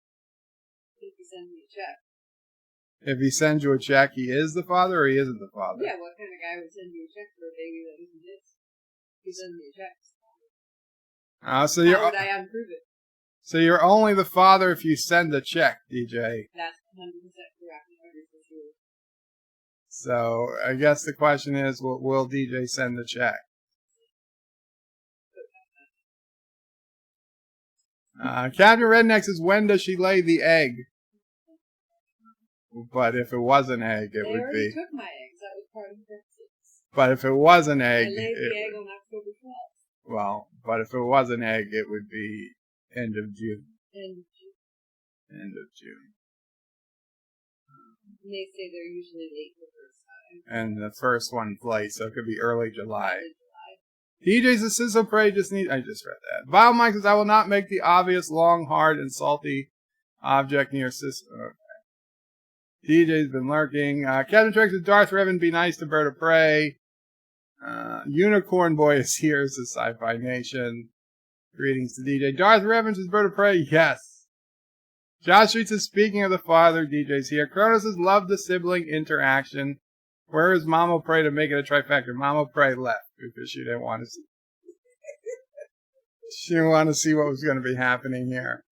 If he sends me a check. If he sends you a check, he is the father or he isn't the father? Yeah, what kind of guy would send you a check for a baby that isn't his? He sends me a check. How would I unprove it? So you're only the father if you send a check, DJ. That's 100% correct. For sure. So I guess the question is, will DJ send the check? Captain Redneck says, when does she lay the egg? But if it was an egg, it would be. They already took my eggs. That was part of the process. But if it was an egg, I laid the egg on October 12th. Well, but if it was an egg, it would be end of June. End of June. And they say they're usually late the first time. And the first one late, so it could be early July. DJ's a Sizzle Prey I just read that. Vile Mike says, I will not make the obvious long, hard, and salty object near Sizzle. Okay. DJ's been lurking. Captain Trek says, Darth Revan, be nice to Bird of Prey. Unicorn Boy is here, says Sci-Fi Nation. Greetings to DJ. Darth Revan says, Bird of Prey, yes. Josh Street says, speaking of the father, DJ's here. Kronos says, love the sibling interaction. Where is Mama Prey to make it a trifecta? Mama Prey left because she didn't want to see. She didn't want to see what was going to be happening here.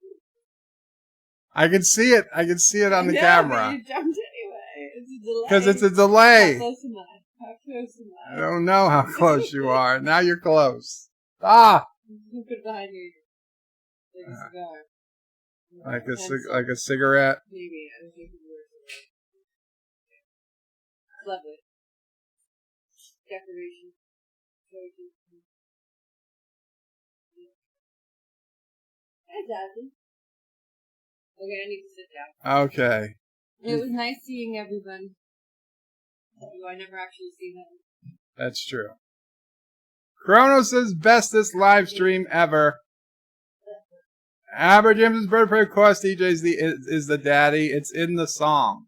I can see it. I can see it on the camera. You jumped anyway. It's a delay. Because it's a delay. How close am I? How close am I? I don't know how close you are. Now you're close. Ah! You put it behind you. Like a cigar. Like a cigarette. Maybe. I was thinking worse. Lovely. decoration. Hi, Daddy. Okay, I need to sit down. Okay. It was nice seeing everyone. I never actually see them. That's true. Kronos says bestest live stream ever. Aber James's birthday course DJ's is the daddy. It's in the song.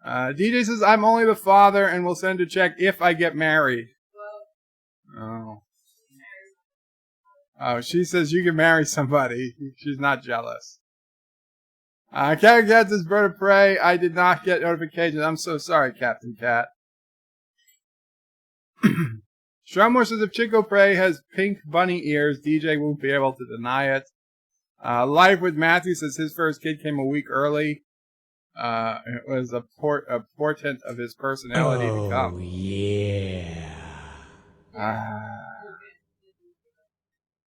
DJ says I'm only the father and will send a check if I get married. Oh. Oh, she says you can marry somebody. She's not jealous. Captain Cat's his bird of prey. I did not get notifications. I'm so sorry, Captain Cat. Strummer says if Chico Prey has pink bunny ears, DJ won't be able to deny it. Life with Matthew says his first kid came a week early. It was a portent of his personality to come. Oh, yeah.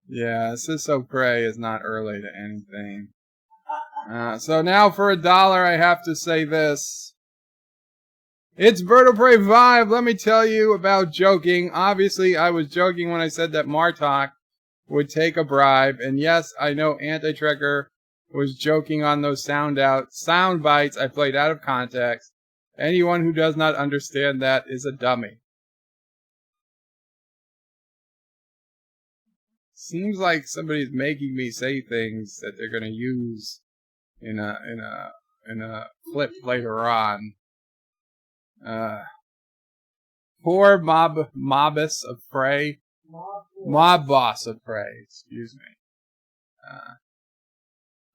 Yeah, Sisso Prey is not early to anything. So now for $1, I have to say this. It's Bird of Prey Vibe. Let me tell you about joking. Obviously, I was joking when I said that Martok would take a bribe. And yes, I know Anti-Trekker was joking on those sound bites I played out of context. Anyone who does not understand that is a dummy. Seems like somebody's making me say things that they're going to use in a clip later on. Poor mob boss of prey, excuse me.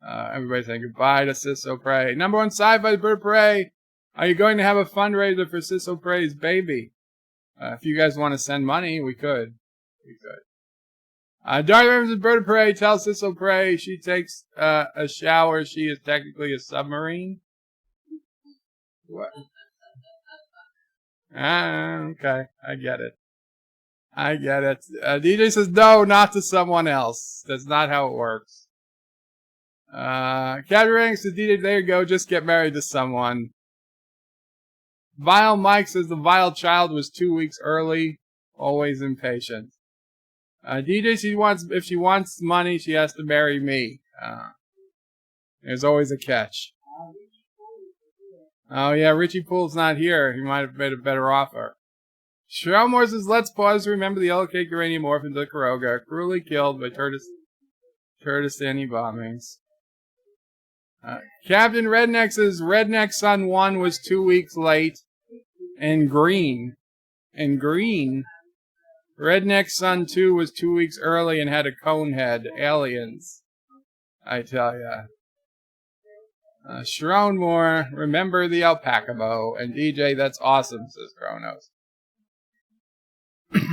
Everybody saying goodbye to Sisso Prey. Number 1 sci-fi Bird Prey. Are you going to have a fundraiser for Sisso Prey's baby? If you guys want to send money, we could. Darth Vader's Bird of Prey tells Sisso Prey she takes a shower. She is technically a submarine. What? Okay, I get it. DJ says no, not to someone else. That's not how it works. Captain Rank says DJ, there you go, just get married to someone. Vile Mike says the vile child was 2 weeks early, always impatient. DJ, if she wants money, she has to marry me. There's always a catch. Oh yeah, Richie Poole's not here. He might have made a better offer. Shrelmore says, let's pause to remember the yellow cake uranium orphan to Kuroga, cruelly killed by Turtistani bombings. Captain Redneck says, Redneck Son 1 was 2 weeks late. And green. Redneck Son 2 was 2 weeks early and had a cone head. Aliens. I tell ya. Shrownmore, remember the alpaca bow. And DJ, that's awesome, says Kronos.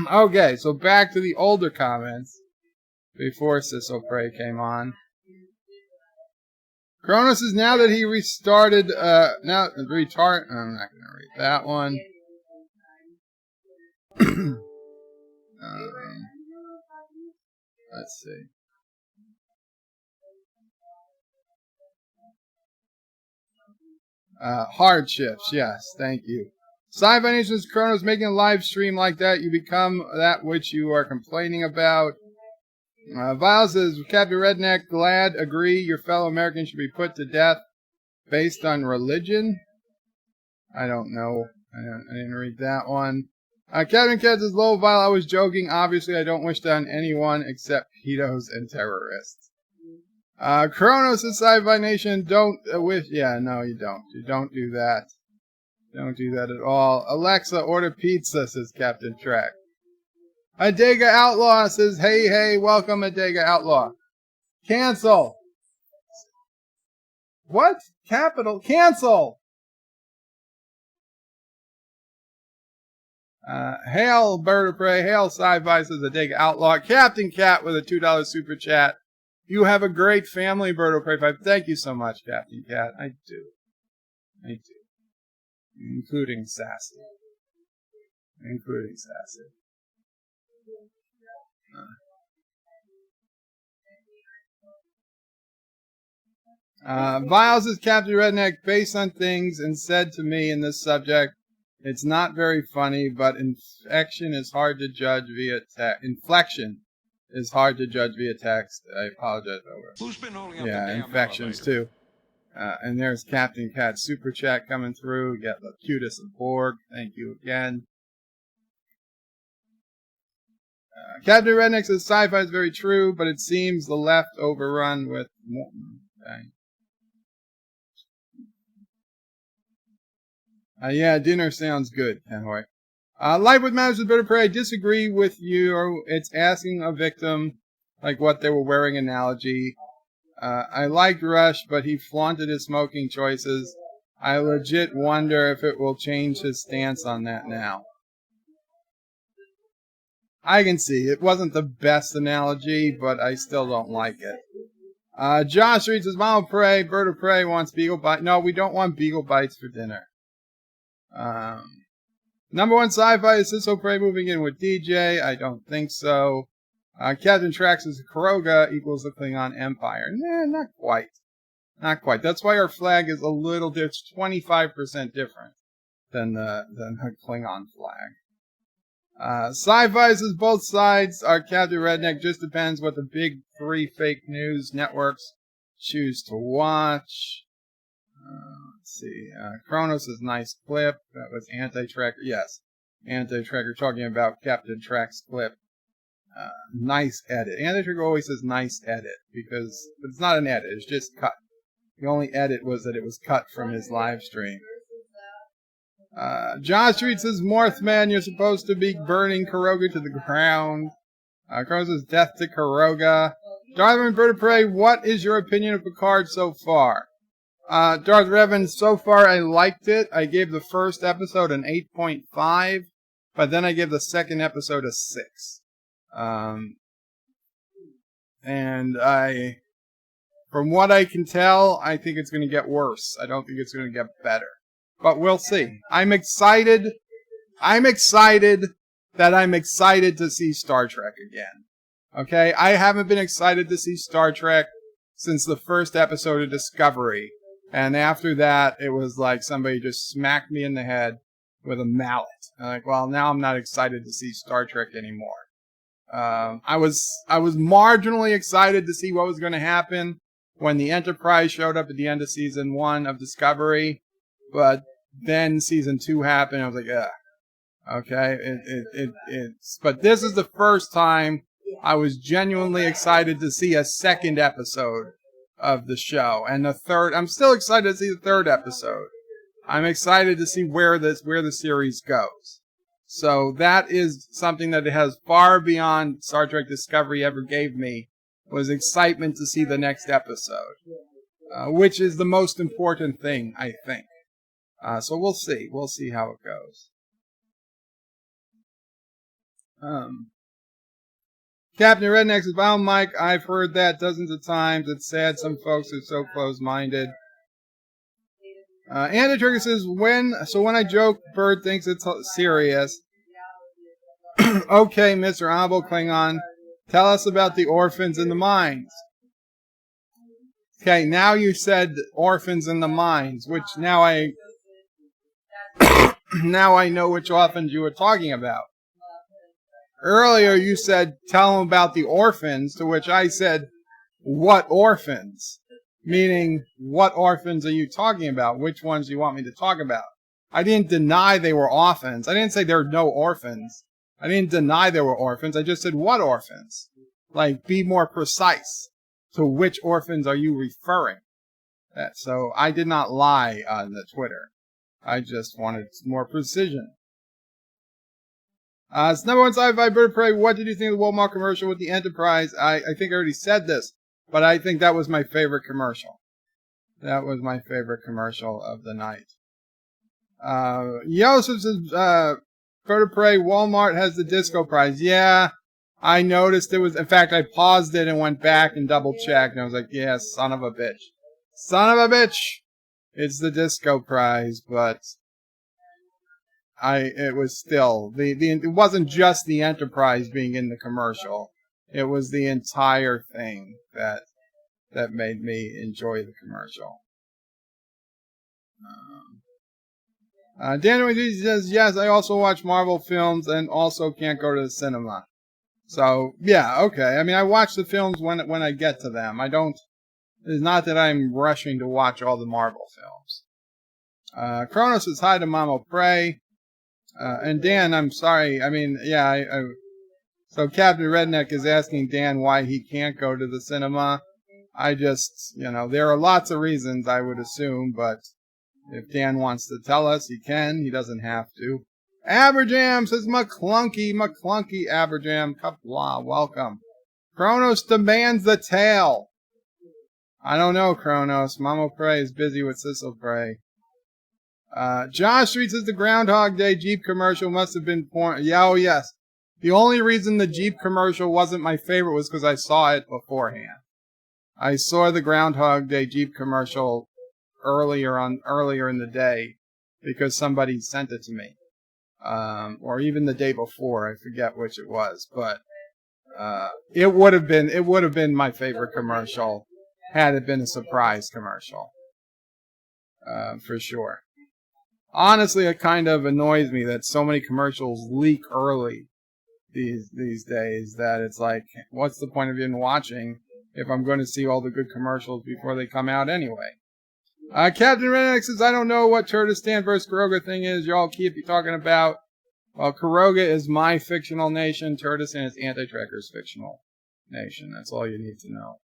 Okay, so back to the older comments before Sisso Prey came on. Kronos is now that he restarted, I'm not going to read that one. Let's see. Hardships, yes, thank you. Sci-Fi Nation's Kronos making a live stream like that, you become that which you are complaining about. Vile says, Captain Redneck, glad, agree, your fellow Americans should be put to death based on religion. I don't know. I didn't read that one. Captain Cat says, low, Vile, I was joking. Obviously, I don't wish that on anyone except pedos and terrorists. Kronos says, Sci-Fi Nation, don't wish. Yeah, no, you don't. You don't do that. Don't do that at all. Alexa, order pizza, says Captain Trek. Adega Outlaw says, hey, welcome, Adega Outlaw. Cancel. What? Capital. Cancel. Hail, Bird of Prey. Hail, Sci-Fi, says Adega Outlaw. Captain Cat with a $2 super chat. You have a great family, Bird of Prey 5. Thank you so much, Captain Cat. I do. Including Sassy. Viles is Captain Redneck based on things and said to me in this subject It's not very funny, but inflection is hard to judge via text. Inflection is hard to judge via text. I apologize over. Who's been holding up the Yeah, damn infections elevator? too. And there's Captain Cat Super Chat coming through. We got the cutest of Borg. Thank you again. Captain Redneck says sci-fi is very true, but it seems the left overrun with... Okay. Yeah, dinner sounds good, Kenhoy. Life with Matters with Better Prey. I disagree with you. It's asking a victim, like what they were wearing analogy. I liked Rush, but he flaunted his smoking choices. I legit wonder if it will change his stance on that now. I can see. It wasn't the best analogy, but I still don't like it. Josh reads his Mom of Prey, Bird of Prey wants Beagle Bite. No, we don't want Beagle Bites for dinner. Number one sci-fi is Sisso Prey moving in with DJ. I don't think so. Captain Trax is Kuroga equals the Klingon Empire. Nah, not quite. Not quite. That's why our flag is a little, it's 25% different than the Klingon flag. Sci-fi says both sides are Captain Redneck. Just depends what the big three fake news networks choose to watch. Let's see. Kronos is nice clip. That was Anti-Tracker. Yes. Anti-Tracker talking about Captain Track's clip. Nice edit. Anti-Tracker always says nice edit because it's not an edit. It's just cut. The only edit was that it was cut from his live stream. Josh Street says, Morthman, you're supposed to be burning Kuroga to the ground. Kronos says, death to Kuroga. Darth Bird of Prey, what is your opinion of Picard so far? Darth Revan, so far I liked it. I gave the first episode an 8.5, but then I gave the second episode a 6. And from what I can tell, I think it's going to get worse. I don't think it's going to get better. But we'll see. I'm excited that I'm excited to see Star Trek again. Okay? I haven't been excited to see Star Trek since the first episode of Discovery. And after that, it was like somebody just smacked me in the head with a mallet. I'm like, well, now I'm not excited to see Star Trek anymore. I was marginally excited to see what was going to happen when the Enterprise showed up at the end of season 1 of Discovery, but then season 2 happened. I was like, ugh. Okay, but this is the first time I was genuinely excited to see a second episode of the show, and the third. I'm still excited to see the third episode. I'm excited to see where the series goes. So that is something that it has far beyond Star Trek Discovery ever gave me, was excitement to see the next episode, which is the most important thing, I think. So we'll see. We'll see how it goes. Captain Redneck says, "Wow, Mike, I've heard that dozens of times. It's sad some folks are so close-minded." Andy Trigger says, when I joke, Bird thinks it's serious. Okay, Mr. Honorable Klingon, tell us about the orphans in the mines. Okay, now you said orphans in the mines, which now I know which orphans you were talking about. Earlier you said, tell them about the orphans, to which I said, what orphans? Meaning, what orphans are you talking about? Which ones do you want me to talk about? I didn't deny they were orphans. I didn't say there are no orphans. I didn't deny there were orphans. I just said, what orphans? Like, be more precise. To which orphans are you referring? So I did not lie on the Twitter. I just wanted more precision. It's number one sci-fi Bird of Prey. What did you think of the Walmart commercial with the Enterprise? I think I already said this, but I think that was my favorite commercial. That was my favorite commercial of the night. Yosef says, Bird of Prey, Walmart has the disco prize. Yeah, I noticed it was, in fact, I paused it and went back and double checked, and I was like, yeah, son of a bitch. Son of a bitch! It's the disco prize, but it was still, it wasn't just the Enterprise being in the commercial. It was the entire thing that made me enjoy the commercial. Daniel says, yes, I also watch Marvel films and also can't go to the cinema. So, yeah, okay. I mean, I watch the films when I get to them. It's not that I'm rushing to watch all the Marvel films. Kronos says hi to Mama Prey. And Dan, I'm sorry. I mean, yeah, so Captain Redneck is asking Dan why he can't go to the cinema. I just, there are lots of reasons, I would assume, but if Dan wants to tell us, he can. He doesn't have to. Aberjam says McClunky, Aberjam, Qapla, welcome. Kronos demands the tail. I don't know, Kronos. Mama Prey is busy with Sissel Prey. Josh Street says the Groundhog Day Jeep commercial must have been porn. Yeah, oh yes. The only reason the Jeep commercial wasn't my favorite was because I saw it beforehand. I saw the Groundhog Day Jeep commercial earlier in the day because somebody sent it to me. Or even the day before, I forget which it was, but it would have been my favorite commercial had it been a surprise commercial. For sure. Honestly, it kind of annoys me that so many commercials leak early these days that it's like, what's the point of even watching if I'm going to see all the good commercials before they come out anyway? Captain Redneck says, I don't know what Turtistan versus Kuroga thing is y'all keep talking about. Well, Kuroga is my fictional nation. Turtistan is Anti-Tracker's fictional nation. That's all you need to know.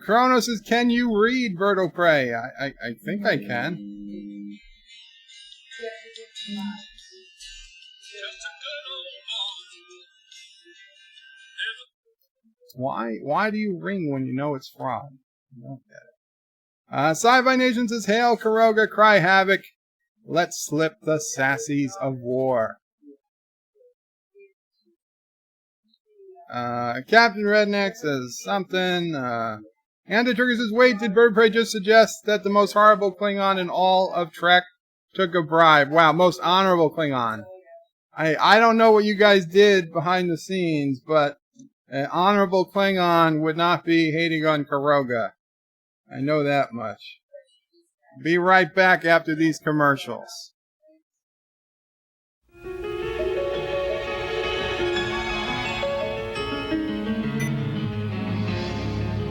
Kronos says, can you read Birdo Prey? I think I can. Why do you ring when you know it's fraud? I don't get it. Sci-Fi Nation says, hail Kuroga, cry havoc. Let's slip the sassies of war. Captain Redneck says something. Anti-Trigger says, wait, did Bird Prey just suggest that the most horrible Klingon in all of Trek took a bribe? Wow, most honorable Klingon. I don't know what you guys did behind the scenes, but an honorable Klingon would not be hating on Kuroga. I know that much. Be right back after these commercials.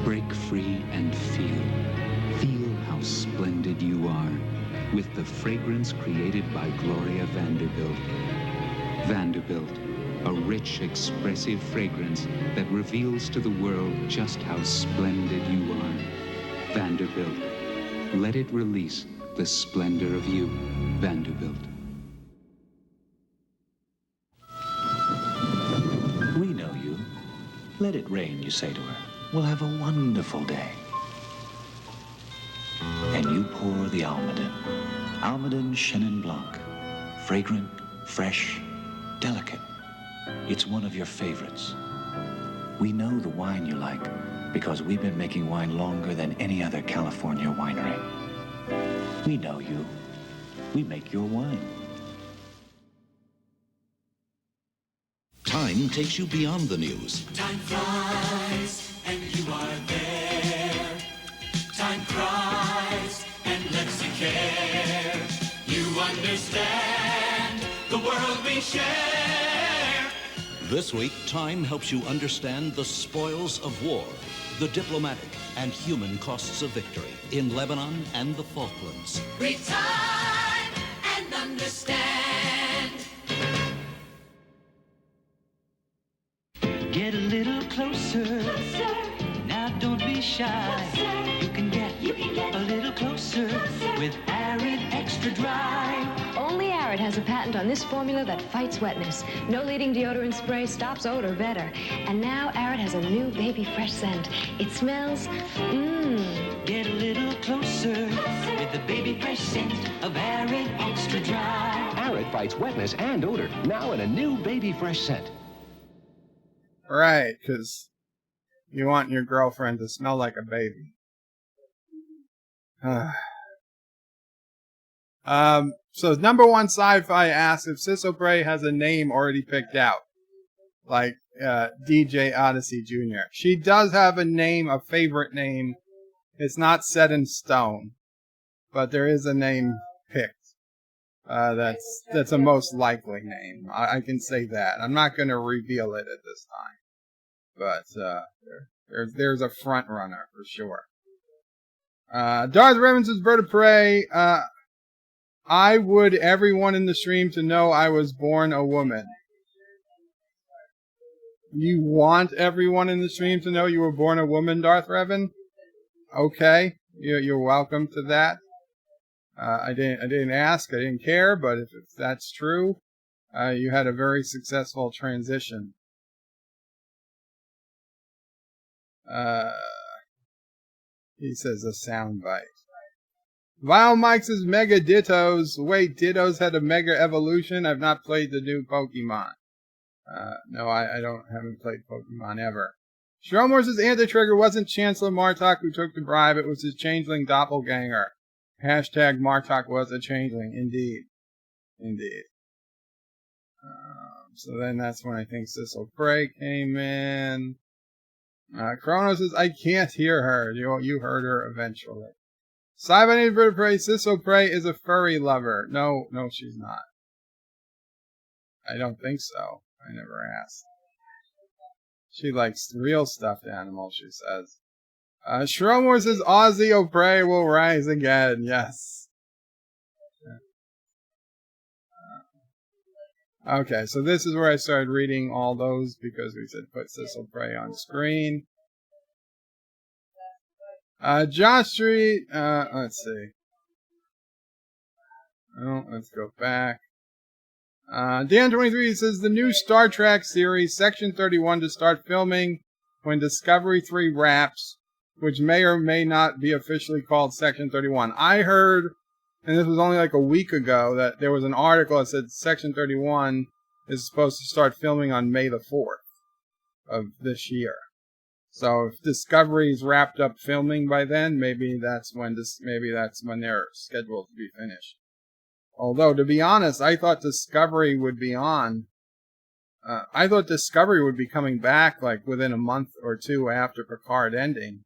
Break free and feel. Feel how splendid you are with the fragrance created by Gloria Vanderbilt. Vanderbilt, a rich, expressive fragrance that reveals to the world just how splendid you are. Vanderbilt. Let it release the splendor of you, Vanderbilt. We know you. Let it rain, you say to her. We'll have a wonderful day. And you pour the Almaden. Almaden Chenin Blanc. Fragrant, fresh, delicate. It's one of your favorites. We know the wine you like because we've been making wine longer than any other California winery. We know you. We make your wine. Time takes you beyond the news. Time flies and you are there. Time cries and lets you care. You understand the world we share. This week, Time helps you understand the spoils of war, the diplomatic and human costs of victory in Lebanon and the Falklands. Read Time and understand. Get a little closer. Now don't be shy. You can get a little closer with Arid Extra Dry. Only Arid has a patent on this formula that fights wetness. No leading deodorant spray stops odor better. And now Arid has a new baby fresh scent. It smells, Get a little closer with the baby fresh scent of Arid Extra Dry. Arid fights wetness and odor, now in a new baby fresh scent. Right, because you want your girlfriend to smell like a baby. So number one sci-fi asks if Sissel Bray has a name already picked out, like DJ Odyssey Jr. She does have a name, a favorite name It's not set in stone, but there is a name picked. That's a most likely name. I can say that. I'm not going to reveal it at this time, but there's a front runner for sure. Darth Revan's Bird of Prey. I would everyone in the stream to know I was born a woman. You want everyone in the stream to know you were born a woman, Darth Revan? Okay, you're welcome to that. I didn't ask, I didn't care, but if that's true, you had a very successful transition. He says a soundbite. Vile Mike says Mega Dittos. Wait, Dittos had a Mega Evolution? I've not played the new Pokemon. No, I haven't played Pokemon ever. Stromor says Anti-Trigger wasn't Chancellor Martok who took the bribe, it was his changeling doppelganger. Hashtag Martok was a changeling. Indeed. Indeed. So then that's when I think Sissel Prey came in. Kronos says, I can't hear her. You heard her eventually. Cybernetic Bird of Prey, Sissel Prey is a furry lover. No, she's not. I don't think so. I never asked. She likes real stuffed animals, she says. Shromor says Ozzy O'Prey will rise again. Yes. Okay, so this is where I started reading all those because we said put Sissel Prey on screen. Josh Street, let's see. Oh, let's go back. Dan23 says the new Star Trek series, Section 31, to start filming when Discovery 3 wraps, which may or may not be officially called Section 31. I heard, and this was only like a week ago, that there was an article that said Section 31 is supposed to start filming on May the 4th of this year. So if Discovery's wrapped up filming by then, maybe that's when they're scheduled to be finished. Although, to be honest, I thought Discovery would be on. I thought Discovery would be coming back like within a month or two after Picard ending,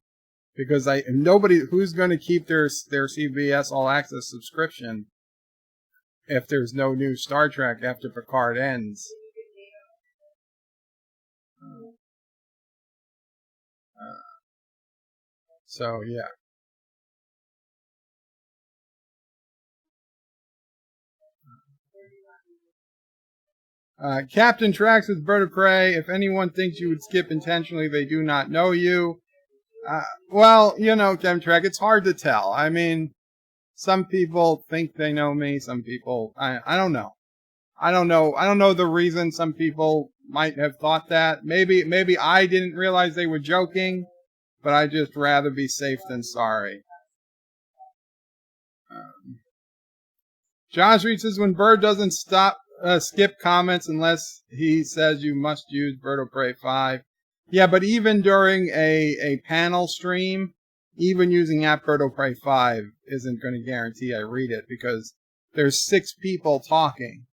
because who's going to keep their CBS All Access subscription if there's no new Star Trek after Picard ends. So yeah. Captain Trax with Bird of Prey. If anyone thinks you would skip intentionally, they do not know you. Well, Captain Trax, it's hard to tell. I mean, some people think they know me. Some people, I don't know. I don't know the reason some people might have thought that. Maybe I didn't realize they were joking, but I'd just rather be safe than sorry. Josh Reed says, when Bird doesn't skip comments unless he says you must use Bird of Prey 5. Yeah, but even during a panel stream, even using app Bird of Prey 5 isn't going to guarantee I read it because there's 6 people talking.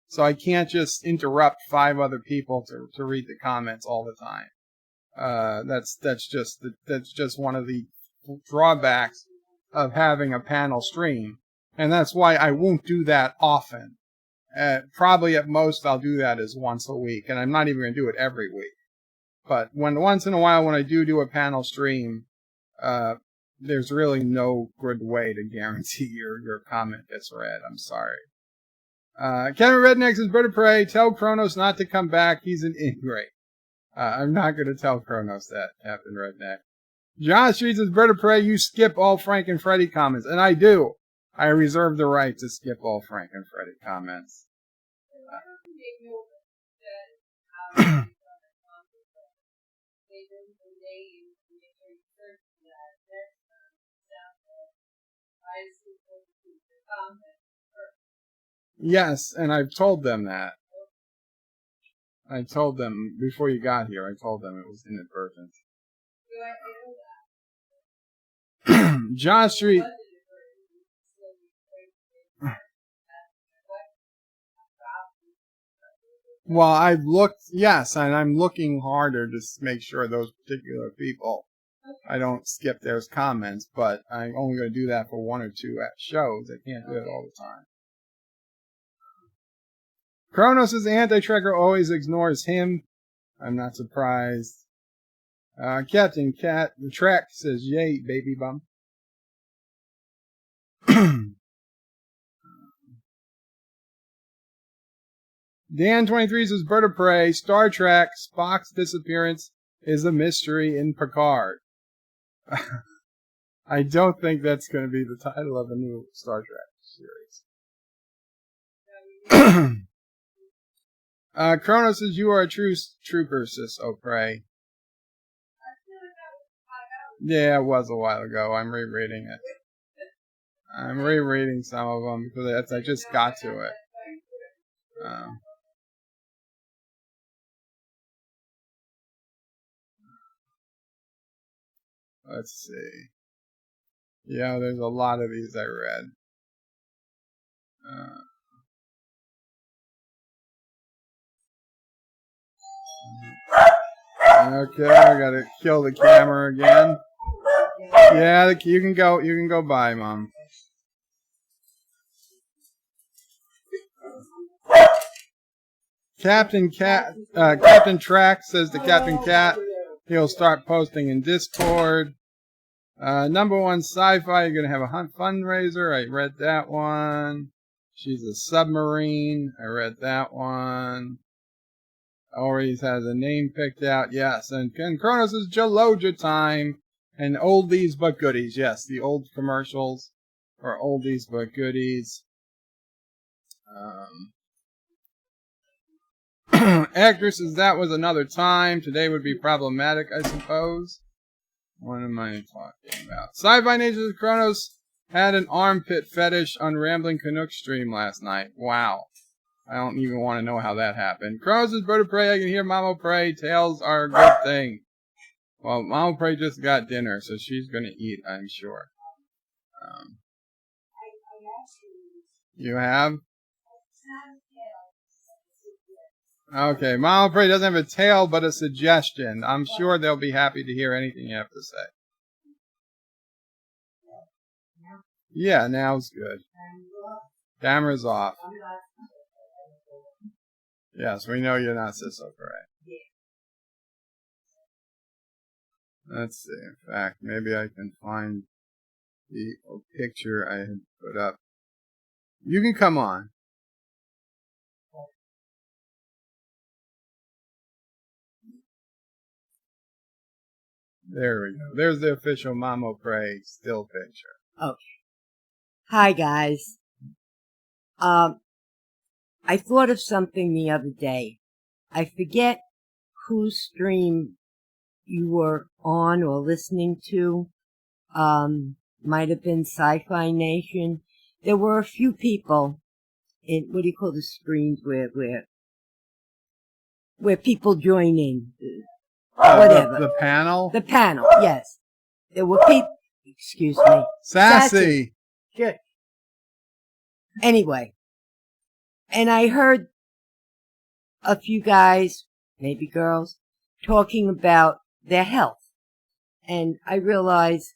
So I can't just interrupt 5 other people to read the comments all the time. That's just one of the drawbacks of having a panel stream. And that's why I won't do that often. Probably at most I'll do that as once a week, and I'm not even going to do it every week. But once in a while when I do a panel stream, there's really no good way to guarantee your comment gets read. I'm sorry. Kevin Redneck says, Bird of Prey, tell Kronos not to come back. He's an ingrate. I'm not going to tell Kronos that, Captain Redneck. John Street says, Bird of Prey, you skip all Frank and Freddy comments. And I do. I reserve the right to skip all Frank and Freddy comments. Yes, and I've told them that. I told them before you got here. I told them it was inadvertent. John Street. Well, I've looked, yes, and I'm looking harder to make sure those particular people I don't skip those comments, but I'm only going to do that for 1 or 2 shows. I can't do it all the time. Kronos' anti-tracker always ignores him. I'm not surprised. Captain Cat, the track says, yay, baby bum. Dan23 says, Bird of Prey, Star Trek, Spock's disappearance is a mystery in Picard. I don't think that's going to be the title of a new Star Trek series. Kronos says, you are a true trooper, sis O'Prey. Yeah, it was a while ago. I'm rereading it. I'm rereading some of them because I just got to it. Let's see. Yeah, there's a lot of these I read. Okay, I gotta kill the camera again. Yeah, you can go. You can go by, Mom. Captain Track says to Captain Cat, he'll start posting in Discord. Number 1 sci-fi, you're gonna have a fundraiser. I read that one. She's a submarine. I read that one. Always has a name picked out. Yes, and Kronos is Jaloja time. And oldies but goodies. Yes, the old commercials are oldies but goodies. Actresses, that was another time. Today would be problematic, I suppose. What am I talking about? Sci-Fi Natures of Kronos had an armpit fetish on Rambling Canuck stream last night. Wow. I don't even want to know how that happened. Kronos is Bird of Prey. I can hear Mama Prey. Tails are a good thing. Well, Mama Prey just got dinner, so she's going to eat, I'm sure. You have? Okay, Mama Prey doesn't have a tail, but a suggestion. I'm sure they'll be happy to hear anything you have to say. Yeah, now's good. Camera's off. Yes, we know you're not Cisco, correct? Let's see. In fact, maybe I can find the picture I had put up. You can come on. There we go. There's the official Mama Prey still picture. Okay. Hi, guys. I thought of something the other day. I forget whose stream you were on or listening to. Might have been Sci-Fi Nation. There were a few people in, what do you call the streams where people join in? Whatever. The panel? The panel, yes. There were people, excuse me. Sassy. Good. Anyway. And I heard a few guys, maybe girls, talking about their health. And I realized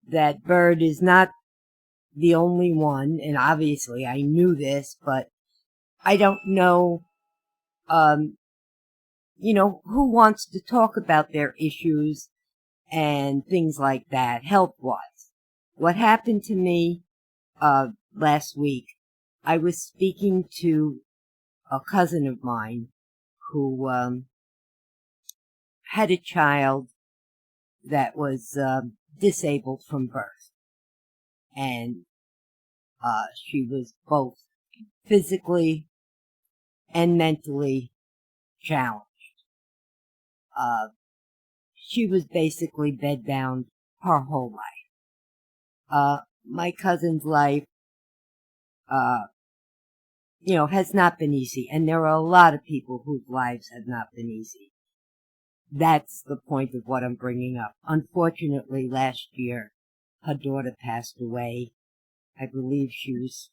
that Bird is not the only one, and obviously I knew this, but I don't know, who wants to talk about their issues and things like that, health-wise. What happened to me last week, I was speaking to a cousin of mine who had a child that was disabled from birth. And she was both physically and mentally challenged. She was basically bedbound her whole life. My cousin's life, has not been easy. And there are a lot of people whose lives have not been easy. That's the point of what I'm bringing up. Unfortunately, last year, her daughter passed away. I believe she was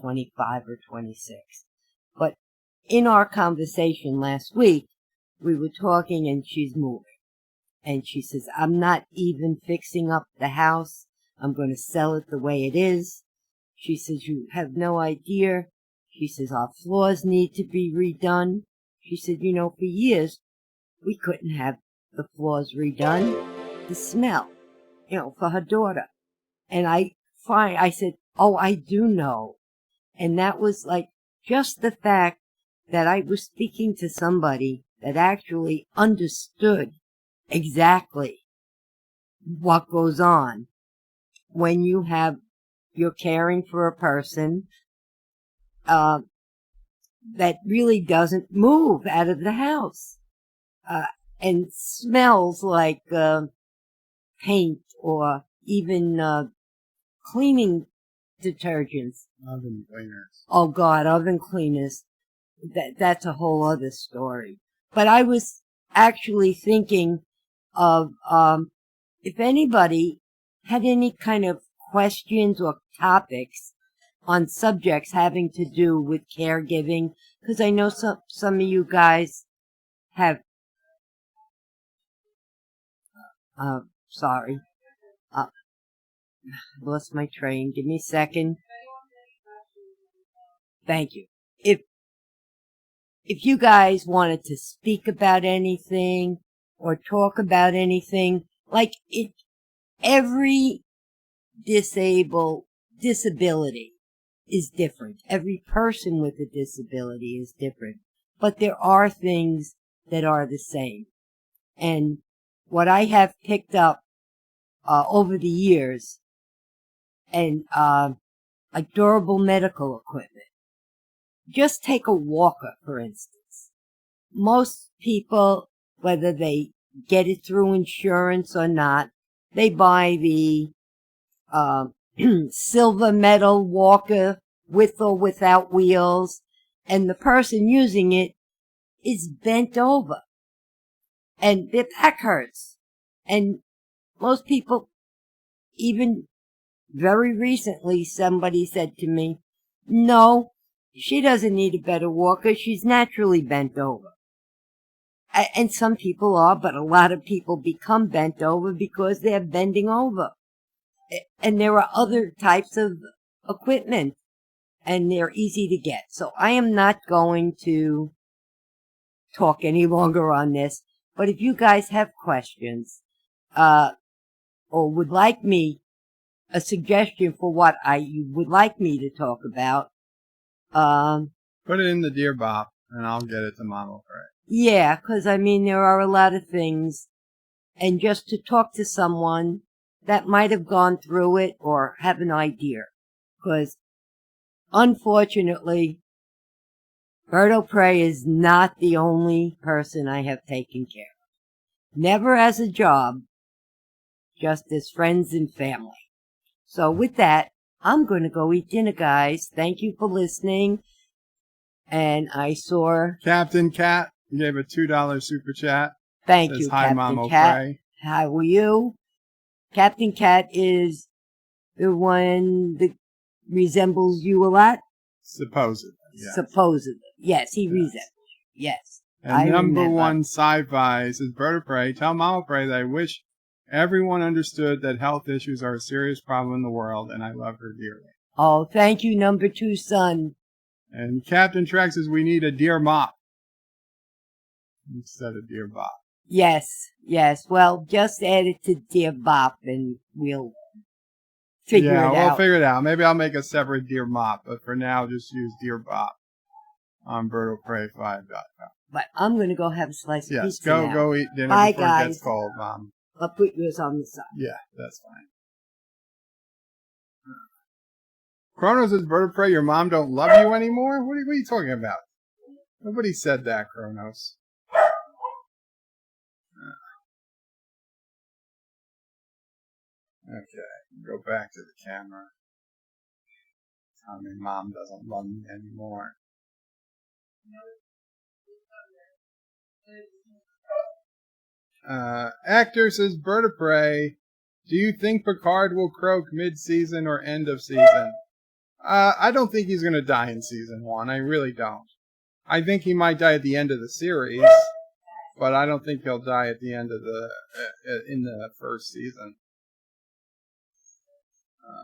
25 or 26. But in our conversation last week, we were talking and she's moving. And she says, I'm not even fixing up the house. I'm going to sell it the way it is. She says, you have no idea. She says, our floors need to be redone. She said, you know, for years, we couldn't have the floors redone. The smell, you know, for her daughter. And I said, oh, I do know. And that was like just the fact that I was speaking to somebody that actually understood exactly what goes on when you're caring for a person that really doesn't move out of the house and smells like paint or even cleaning detergents. Oven cleaners. Oh God, oven cleaners. That's a whole other story. But I was actually thinking of if anybody had any kind of questions or topics on subjects having to do with caregiving, because I know some of you guys have sorry. Lost my train. Give me a second. Thank you. If you guys wanted to speak about anything or talk about anything, like every disability is different. Every person with a disability is different. But there are things that are the same. And what I have picked up over the years, and like durable medical equipment. Just take a walker, for instance. Most people, whether they get it through insurance or not, they buy the silver metal walker with or without wheels, and the person using it is bent over. And their back hurts. And most people, even very recently, somebody said to me, no, she doesn't need a better walker. She's naturally bent over. And some people are, but a lot of people become bent over because they're bending over. And there are other types of equipment, and they're easy to get. So I am not going to talk any longer on this. But if you guys have questions, or would like me, a suggestion for what you would like me to talk about, put it in the Dear Bop, and I'll get it to Mama Pray. Yeah, because I mean, there are a lot of things, and just to talk to someone that might have gone through it or have an idea, because unfortunately, Berto Prey is not the only person I have taken care of. Never as a job, just as friends and family. So with that, I'm going to go eat dinner, guys. Thank you for listening. And I saw Captain Cat gave a $2 super chat. Thank Says, you, hi, Captain Mama Cat. Pray. How are you? Captain Cat is the one that resembles you a lot? Supposedly, yes. Supposedly. Yes, he resembles you. Yes. And I number remember. one sci-fi says, Berta Pray, tell Mama Pray that I wish everyone understood that health issues are a serious problem in the world, and I love her dearly. Oh, thank you, number two son. And Captain Trek says, we need a Dear Mop instead of Dear Bop. Yes, yes. Well, just add it to Dear Bop and we'll figure it out. Yeah, we'll figure it out. Maybe I'll make a separate Dear Mop, but for now, just use Dear Bop on BertoPray5.com. But I'm going to go have a slice of pizza now. Yes, go eat dinner Bye, before guys. it gets cold, Mom. I'll put yours on the side. Yeah, that's fine. Chrono says, Berta Pray, your mom don't love you anymore? What are you talking about? Nobody said that, Kronos. Okay, go back to the camera. Tell me Mom doesn't love me anymore. Actor says, Berta Pray, do you think Picard will croak mid-season or end of season? I don't think he's going to die in season 1. I really don't. I think he might die at the end of the series, but I don't think he'll die at the end of in the first season.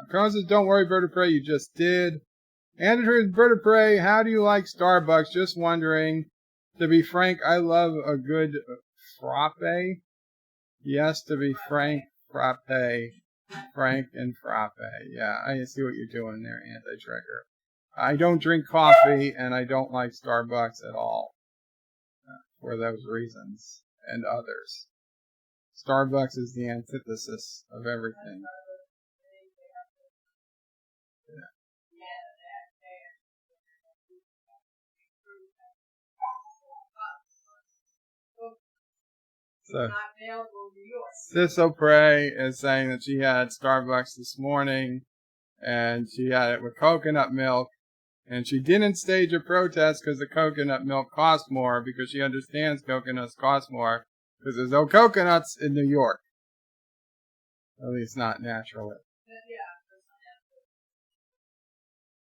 Crown says, don't worry, Bird of Prey, you just did. Andrew, Bird of Prey, how do you like Starbucks? Just wondering. To be frank, I love a good frappe. Yes, to be frank, frappe. Frank and frappe. Yeah, I see what you're doing there, Anti-Tracker. I don't drink coffee, and I don't like Starbucks at all. For those reasons, and others. Starbucks is the antithesis of everything. So, Sis O'Prey is saying that she had Starbucks this morning, and she had it with coconut milk, and she didn't stage a protest because the coconut milk cost more, because she understands coconuts cost more, because there's no coconuts in New York. At least not naturally.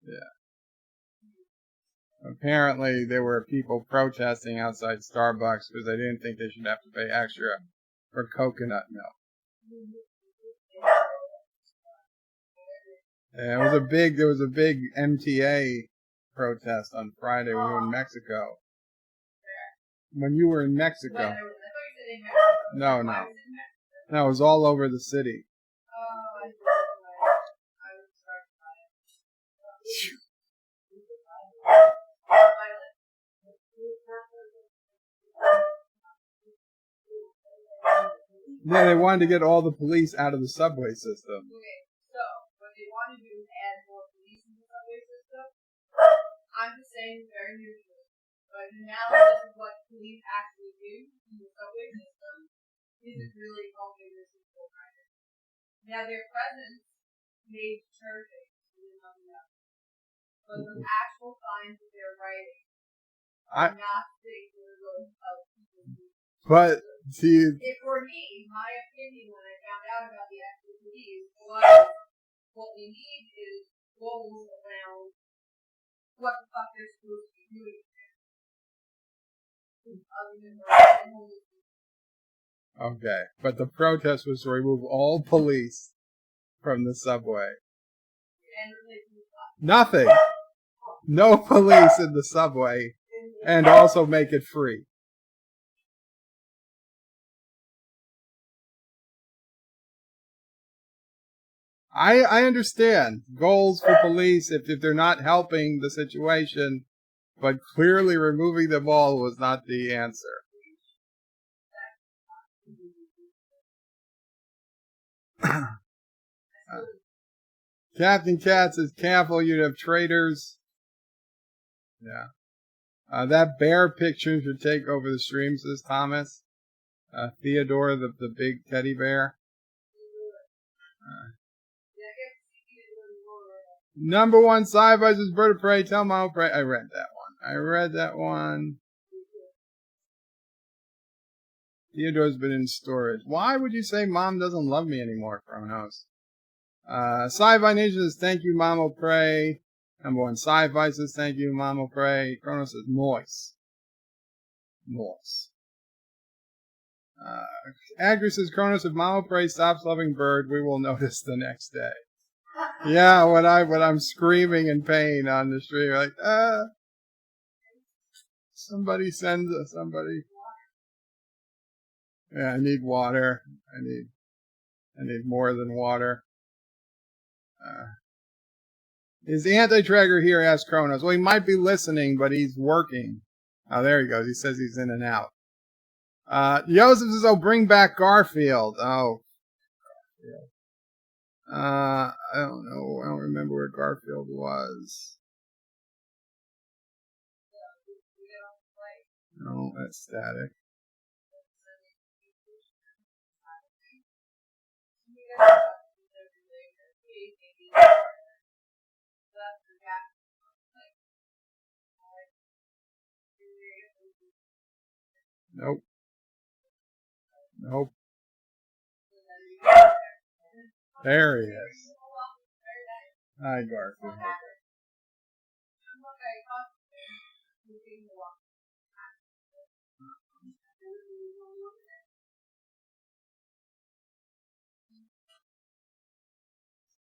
Yeah. Apparently, there were people protesting outside Starbucks because they didn't think they should have to pay extra for coconut milk. Yeah, there was a big MTA protest on Friday when we were in Mexico. When you were in Mexico. No, it was all over the city. Yeah, they wanted to get all the police out of the subway system. Okay, so what they want to do is add more police in the subway system. I'm just saying very neutral. But an analysis of what police actually do in the subway system isn't really helping this people either. Now their presence may deter things, nothing else. But the actual fines that they're writing are not things that are going to help people. But see, for me, my opinion when I found out about the activities was what we need is goals around what the fuck they're supposed to be doing there. Okay, but the protest was to remove all police from the subway. Nothing. No police in the subway, and also make it free. I understand goals for police if they're not helping the situation, but clearly removing them all was not the answer. Captain Cat says, careful, you'd have traitors. Yeah. That bear picture should take over the stream, says Thomas. Theodore, the big teddy bear. Number one, sci-fi says Bird of Prey, tell Mama Prey. I read that one. Theodore's been in storage. Why would you say Mom doesn't love me anymore, Kronos? Sci-fi Nation says, thank you, Mama Prey. Number one, Sci-fi says, thank you, Mama Prey. Kronos says, moist. Agri says, Kronos, if Mama Prey stops loving Bird, we will notice the next day. Yeah, when I'm screaming in pain on the street, like, somebody sends somebody. Yeah, I need water. I need more than water. Is the anti-tracker here? Asked Kronos. Well, he might be listening, but he's working. Oh, there he goes. He says he's in and out. Joseph says, "Oh, bring back Garfield." Oh, Garfield. I don't know. I don't remember where Garfield was. No, that's static. Nope. There he is. Hi, Garfield.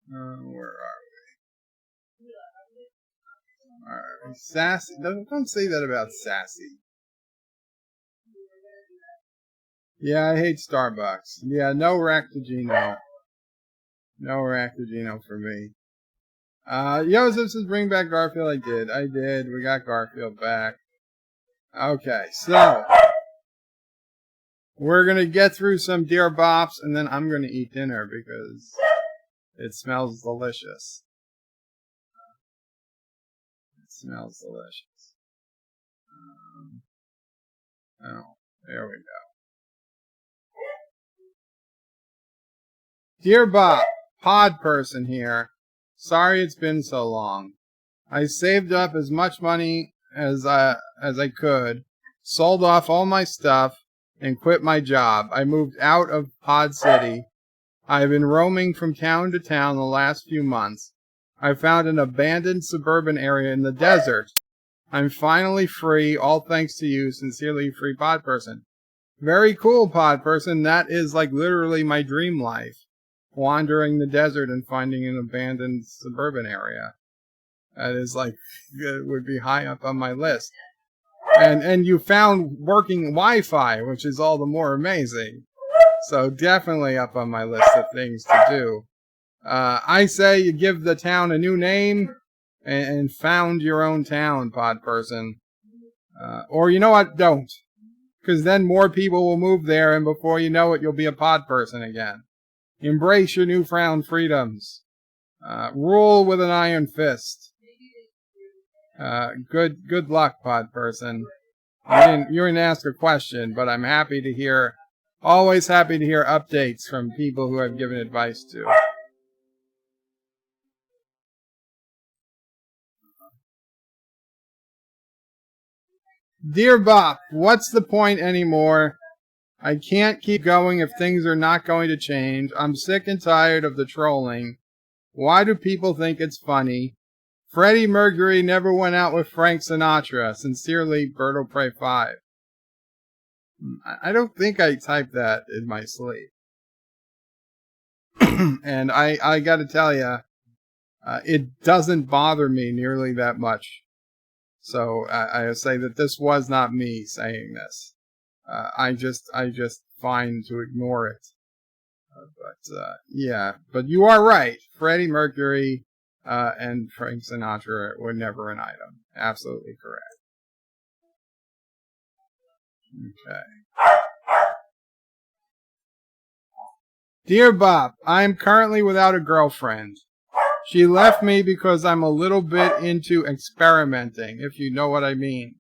Where are we? Alright, Sassy. Don't say that about Sassy. Yeah, I hate Starbucks. Yeah, no Ractigino. No Ractigino for me. Joseph says bring back Garfield. I did. We got Garfield back. Okay, so we're going to get through some Dear Bops, and then I'm going to eat dinner because it smells delicious. It smells delicious. Oh, there we go. Dear Bob, pod person here. Sorry it's been so long. I saved up as much money as I could, sold off all my stuff, and quit my job. I moved out of Pod City. I've been roaming from town to town the last few months. I found an abandoned suburban area in the desert. I'm finally free, all thanks to you, sincerely, Free Pod Person. Very cool, Pod Person. That is like literally my dream life. Wandering the desert and finding an abandoned suburban area. That is like, it would be high up on my list. And you found working Wi-Fi, which is all the more amazing. So definitely up on my list of things to do. I say you give the town a new name and found your own town, Pod Person. Or you know what? Don't. Because then more people will move there, and before you know it, you'll be a Pod Person again. Embrace your newfound freedoms. Rule with an iron fist. Good luck, Pod Person. You didn't ask a question, but I'm happy to hear, always happy to hear updates from people who I've given advice to. Dear Bop, what's the point anymore? I can't keep going if things are not going to change. I'm sick and tired of the trolling. Why do people think it's funny? Freddie Mercury never went out with Frank Sinatra. Sincerely, Berto Prey 5. I don't think I typed that in my sleep. And I gotta tell you, it doesn't bother me nearly that much. So I say that this was not me saying this. I just find to ignore it. Yeah, but you are right. Freddie Mercury and Frank Sinatra were never an item. Absolutely correct. Okay. Dear Bob, I am currently without a girlfriend. She left me because I'm a little bit into experimenting, if you know what I mean.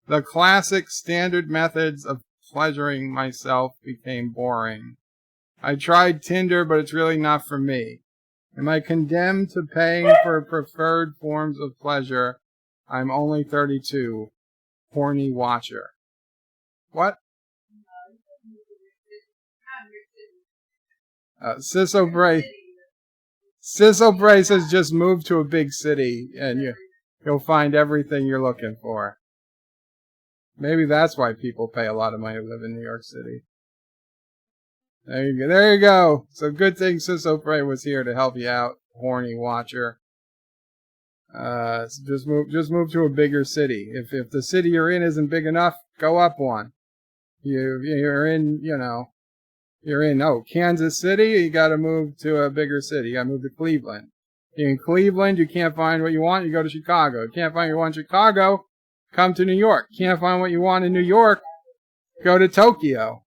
The classic standard methods of pleasuring myself became boring. I tried Tinder, but it's really not for me. Am I condemned to paying for preferred forms of pleasure? I'm only 32. Horny watcher. What? Sissel Brace has just moved to a big city, and you'll find everything you're looking for. Maybe that's why people pay a lot of money to live in New York City. There you go. So good thing Sissel Brace was here to help you out, horny watcher. Just move to a bigger city. If the city you're in isn't big enough, go up one. You're in Kansas City, you gotta move to a bigger city. You gotta move to Cleveland. In Cleveland, you can't find what you want, you go to Chicago. You can't find what you want in Chicago, come to New York. Can't find what you want in New York, go to Tokyo.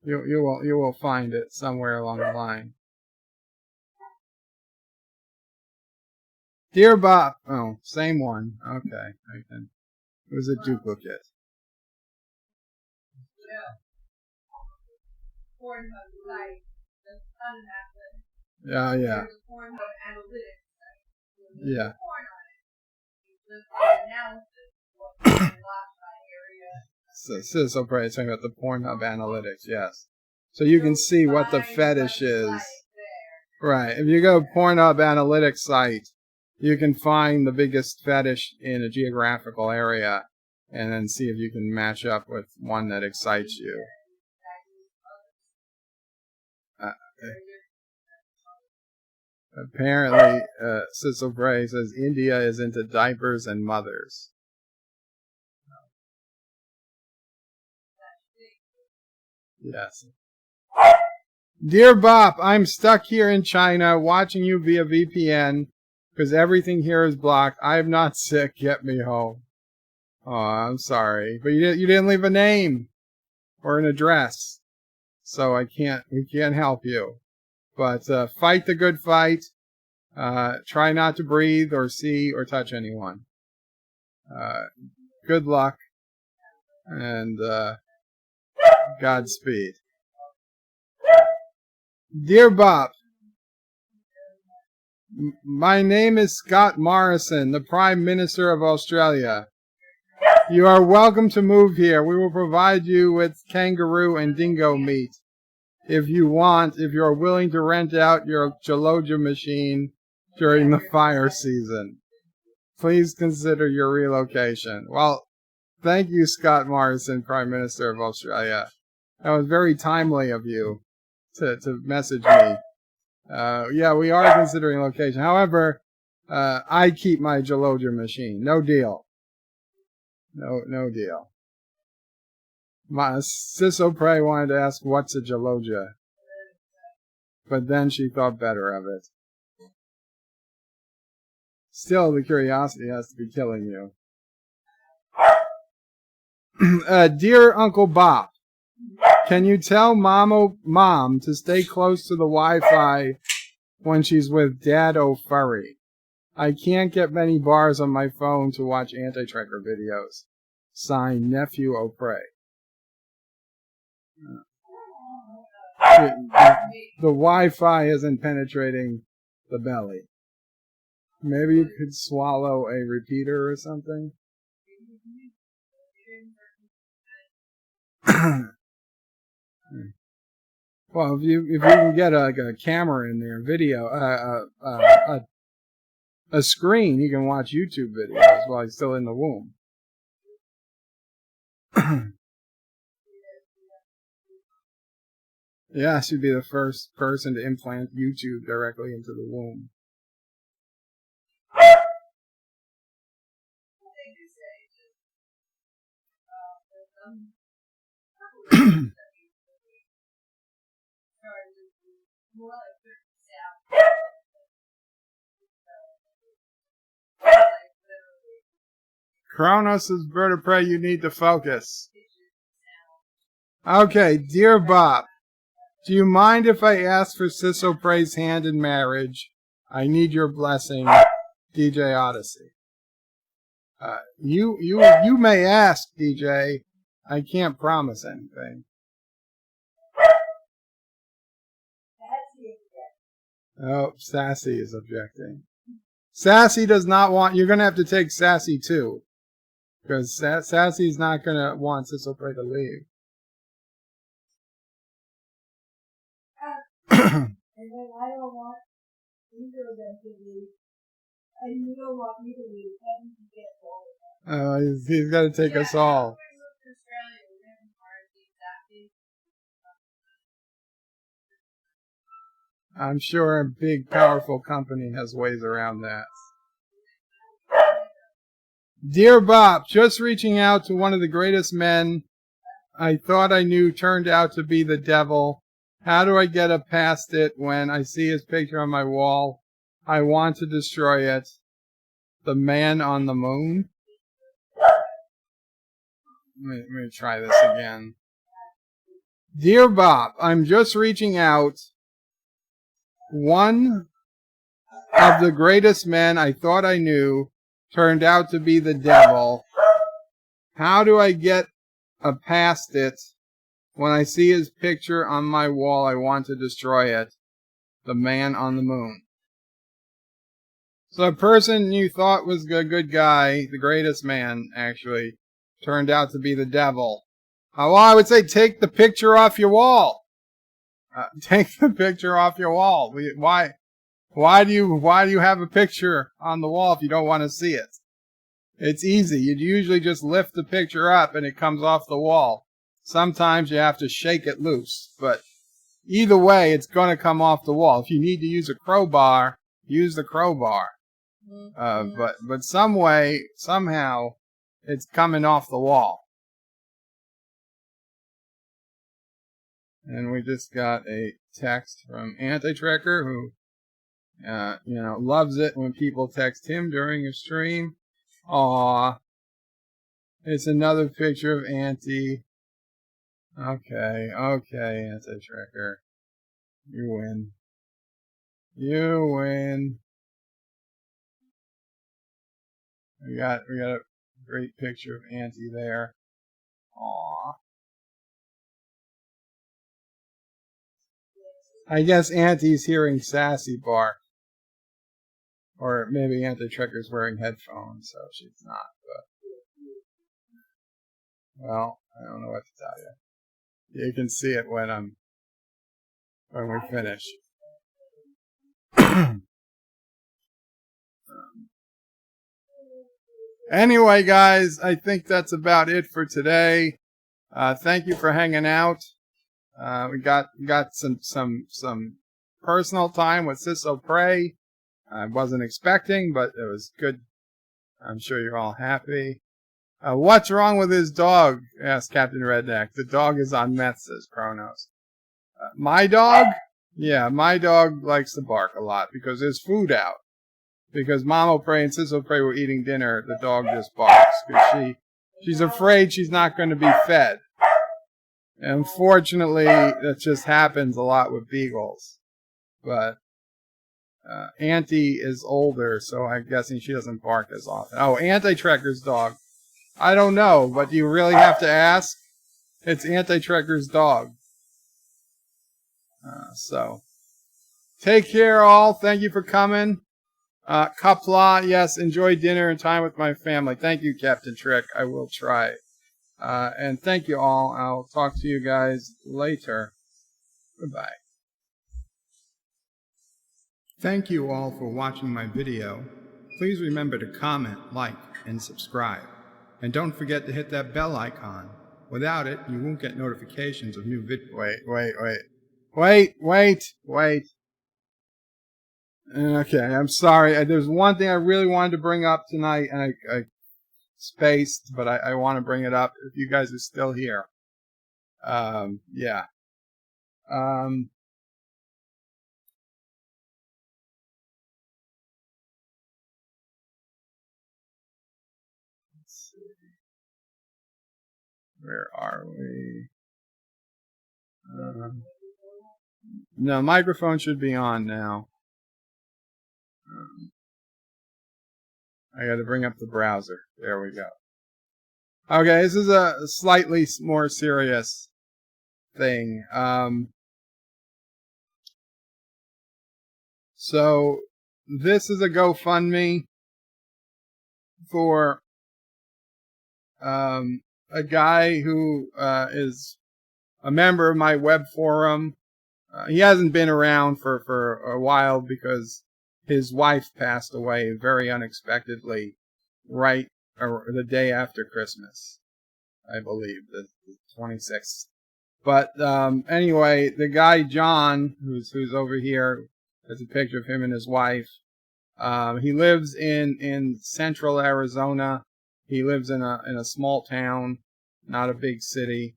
You will find it somewhere along the line. Dear Bob, oh, same one. Okay, it was a duplicate. Yeah. Yeah. Yeah. So Sissel Brace talking about the Pornhub analytics, yes. So you can see what the fetish is. Right. If you go to Pornhub analytics site, you can find the biggest fetish in a geographical area and then see if you can match up with one that excites you. Apparently, Cecil Bray says India is into diapers and mothers. Yes. Dear Bop, I'm stuck here in China watching you via VPN because everything here is blocked. I am not sick. Get me home. Oh, I'm sorry, but you didn't leave a name or an address, so we can't help you. But fight the good fight. Try not to breathe or see or touch anyone. Good luck and Godspeed. Dear Bob, my name is Scott Morrison, the Prime Minister of Australia. You are welcome to move here. We will provide you with kangaroo and dingo meat. If you are willing to rent out your Jaloja machine during the fire season. Please consider your relocation. Well, thank you, Scott Morrison, Prime Minister of Australia. That was very timely of you to message me. Yeah, we are considering location. However, I keep my Jaloja machine. No deal. No deal. My Cecil Prey wanted to ask what's a Jaloja, but then she thought better of it. Still, the curiosity has to be killing you. Dear Uncle Bob, can you tell Mom to stay close to the Wi-Fi when she's with Dad O'Furry? I can't get many bars on my phone to watch anti-tracker videos. Signed, Nephew O'Prey. The Wi-Fi isn't penetrating the belly. Maybe you could swallow a repeater or something. Well, if you can get a camera in there, video, a screen, you can watch YouTube videos while he's still in the womb. Yeah, she'd be the first person to implant YouTube directly into the womb. Kronos is bird of prey, you need to focus. Okay, dear Bob, do you mind if I ask for Cecil Prey's hand in marriage? I need your blessing, DJ Odyssey. You may ask, DJ. I can't promise anything. Oh, Sassy is objecting. Sassy does not want... You're going to have to take Sassy too. Because Sassy's not going to want Cecil Prey to leave. And then I don't want either of them to leave. And you don't want me to leave. Heaven can get all of them. He's got to take us all. I'm sure a big, powerful company has ways around that. Dear Bob, just reaching out to one of the greatest men I thought I knew turned out to be the devil. How do I get up past it when I see his picture on my wall? I want to destroy it. The man on the moon? Let me try this again. Dear Bob, I'm just reaching out. One of the greatest men I thought I knew turned out to be the devil. How do I get past it? When I see his picture on my wall, I want to destroy it. The man on the moon. So a person you thought was a good guy, the greatest man, actually, turned out to be the devil. Well, I would say take the picture off your wall. Take the picture off your wall. Why do you have a picture on the wall if you don't want to see it? It's easy. You'd usually just lift the picture up and it comes off the wall. Sometimes you have to shake it loose, but either way, it's going to come off the wall. If you need to use a crowbar, use the crowbar. But some way, somehow, it's coming off the wall. And we just got a text from Anti-Trekker, who, loves it when people text him during a stream. Aw. It's another picture of Auntie. Okay, Anti-Trekker. You win. You win. We got a great picture of Auntie there. Aw. I guess Auntie's hearing Sassy bark. Or maybe Anti-Trekker's wearing headphones, so she's not, but... Well, I don't know what to tell you. You can see it when we finish. Anyway, guys, I think that's about it for today. Thank you for hanging out. We got some personal time with Sisso Prey. I wasn't expecting, but it was good. I'm sure you're all happy. What's wrong with his dog? Asked Captain Redneck. The dog is on meth, says Kronos. My dog? Yeah, my dog likes to bark a lot because there's food out. Because Mamo Prey and Sisso Prey were eating dinner, the dog just barks because she's afraid she's not going to be fed. Unfortunately, that just happens a lot with beagles. But Auntie is older, so I'm guessing she doesn't bark as often. Oh, Anti-Trekker's dog. I don't know, but do you really have to ask? It's Anti-Trekker's dog. So, take care, all. Thank you for coming. Qapla, yes, enjoy dinner and time with my family. Thank you, Captain Trick. I will try. And thank you all. I'll talk to you guys later. Goodbye. Thank you all for watching my video. Please remember to comment, like, and subscribe. And don't forget to hit that bell icon. Without it, you won't get notifications of new videos. Wait. Okay, I'm sorry. There's one thing I really wanted to bring up tonight, and I spaced, but I want to bring it up if you guys are still here. Yeah. Let's see. Where are we? No, microphone should be on now. I got to bring up the browser. There we go. Okay, this is a slightly more serious thing. So this is a GoFundMe for a guy who is a member of my web forum. He hasn't been around for a while because his wife passed away very unexpectedly right the day after Christmas, I believe, the 26th. But anyway, the guy John, who's over here, there's a picture of him and his wife. He lives in central Arizona. He lives in a small town, not a big city,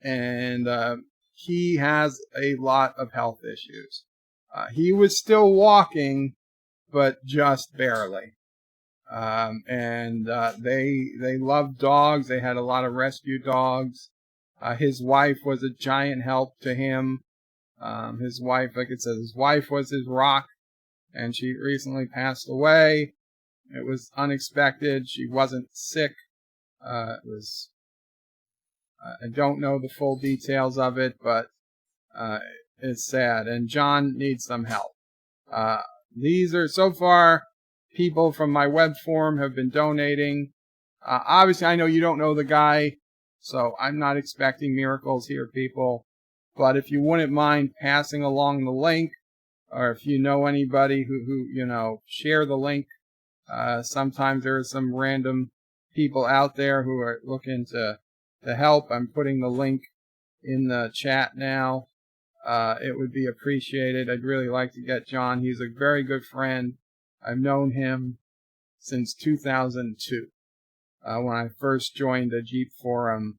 and he has a lot of health issues. He was still walking, but just barely. And they loved dogs. They had a lot of rescue dogs. His wife was a giant help to him. His wife, like it says, his wife was his rock, and she recently passed away. It was unexpected. She wasn't sick. I don't know the full details of it, but it's sad. And John needs some help. These are, so far, people from my web forum have been donating. Obviously, I know you don't know the guy, so I'm not expecting miracles here, people. But if you wouldn't mind passing along the link, or if you know anybody who share the link. Sometimes there are some random people out there who are looking to help. I'm putting the link in the chat now. it would be appreciated. I'd really like to get John. He's a very good friend. I've known him since 2002, when I first joined the Jeep Forum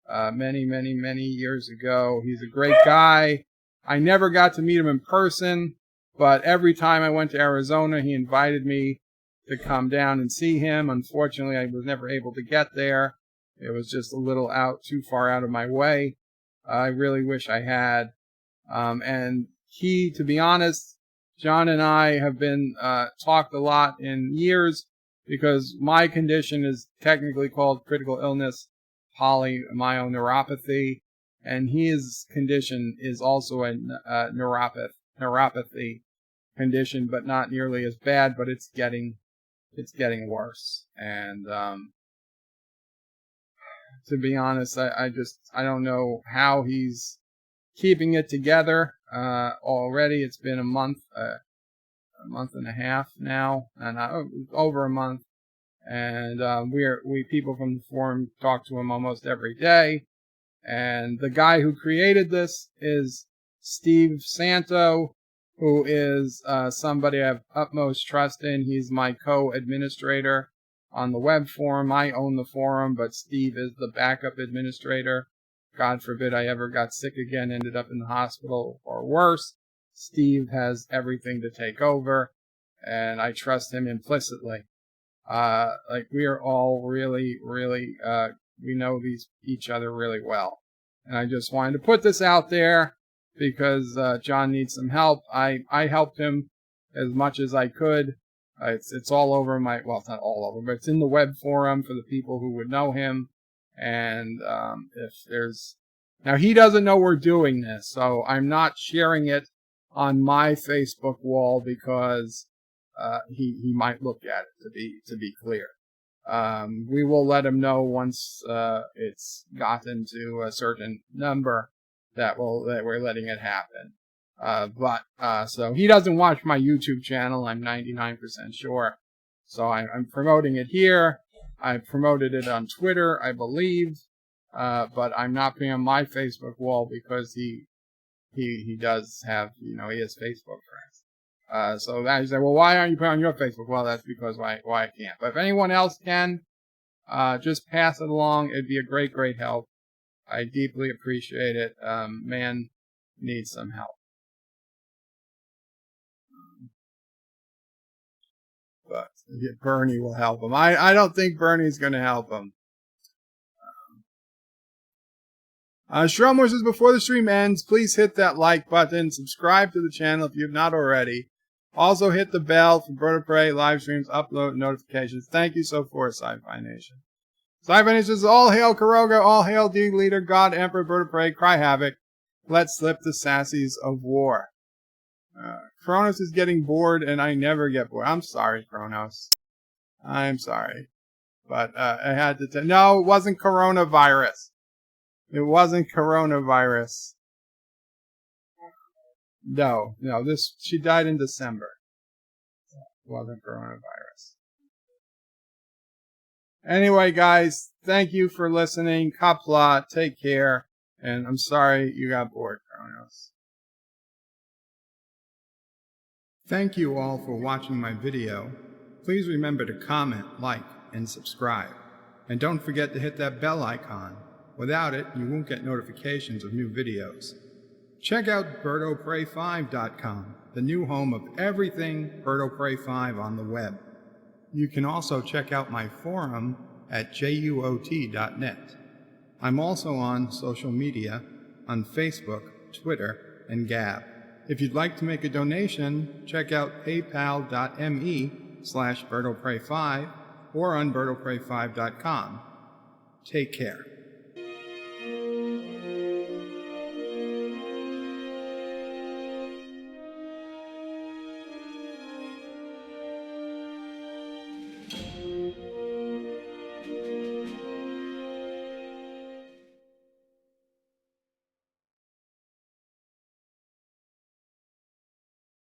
many, many, many years ago. He's a great guy. I never got to meet him in person, but every time I went to Arizona, he invited me to come down and see him. Unfortunately, I was never able to get there. It was just a little too far out of my way. I really wish I had. And he, to be honest, John and I have been talked a lot in years, because my condition is technically called critical illness polymyoneuropathy, and his condition is also a neuropathy condition, but not nearly as bad, but it's getting worse. And to be honest, I don't know how he's keeping it together. Already it's been a month and a half now, and over a month. And we people from the forum talk to him almost every day. And the guy who created this is Steve Santo, who is somebody I have utmost trust in. He's my co-administrator on the web forum. I own the forum, but Steve is the backup administrator. God forbid I ever got sick again, ended up in the hospital or worse. Steve has everything to take over, and I trust him implicitly. We are all really, really, we know each other really well. And I just wanted to put this out there because John needs some help. I helped him as much as I could. It's all over well, it's not all over, but it's in the web forum for the people who would know him. And now he doesn't know we're doing this, so I'm not sharing it on my Facebook wall because he might look at it, to be clear. We will let him know once it's gotten to a certain number that we're letting it happen. So he doesn't watch my YouTube channel, I'm 99% sure. So I'm promoting it here. I promoted it on Twitter, I believe, but I'm not putting it on my Facebook wall because he does have, he has Facebook friends. So that you say, well, why aren't you putting it on your Facebook? Well, that's because why I can't. But if anyone else can, just pass it along. It'd be a great, great help. I deeply appreciate it. Man needs some help. But Bernie will help him. I don't think Bernie's going to help him. Shrumler says, before the stream ends, please hit that like button. Subscribe to the channel if you have not already. Also hit the bell for Bird of Prey live streams, upload notifications. Thank you so far, Sci-Fi Nation. Sci-Fi Nation says, all hail Kuroga, all hail D Leader, God, Emperor, Bird of Prey, cry havoc. Let's slip the sassies of war. Kronos is getting bored, and I never get bored. I'm sorry, Kronos. I'm sorry. But I had to no, it wasn't coronavirus. It wasn't coronavirus. No, she died in December. It wasn't coronavirus. Anyway, guys, thank you for listening. Qapla, take care. And I'm sorry you got bored, Kronos. Thank you all for watching my video. Please remember to comment, like, and subscribe. And don't forget to hit that bell icon. Without it, you won't get notifications of new videos. Check out BirdOPrey5.com, the new home of everything Bird of Prey 5 on the web. You can also check out my forum at juot.net. I'm also on social media, on Facebook, Twitter, and Gab. If you'd like to make a donation, check out paypal.me/BirdOPrey5 or on BirdOPrey5.com. Take care.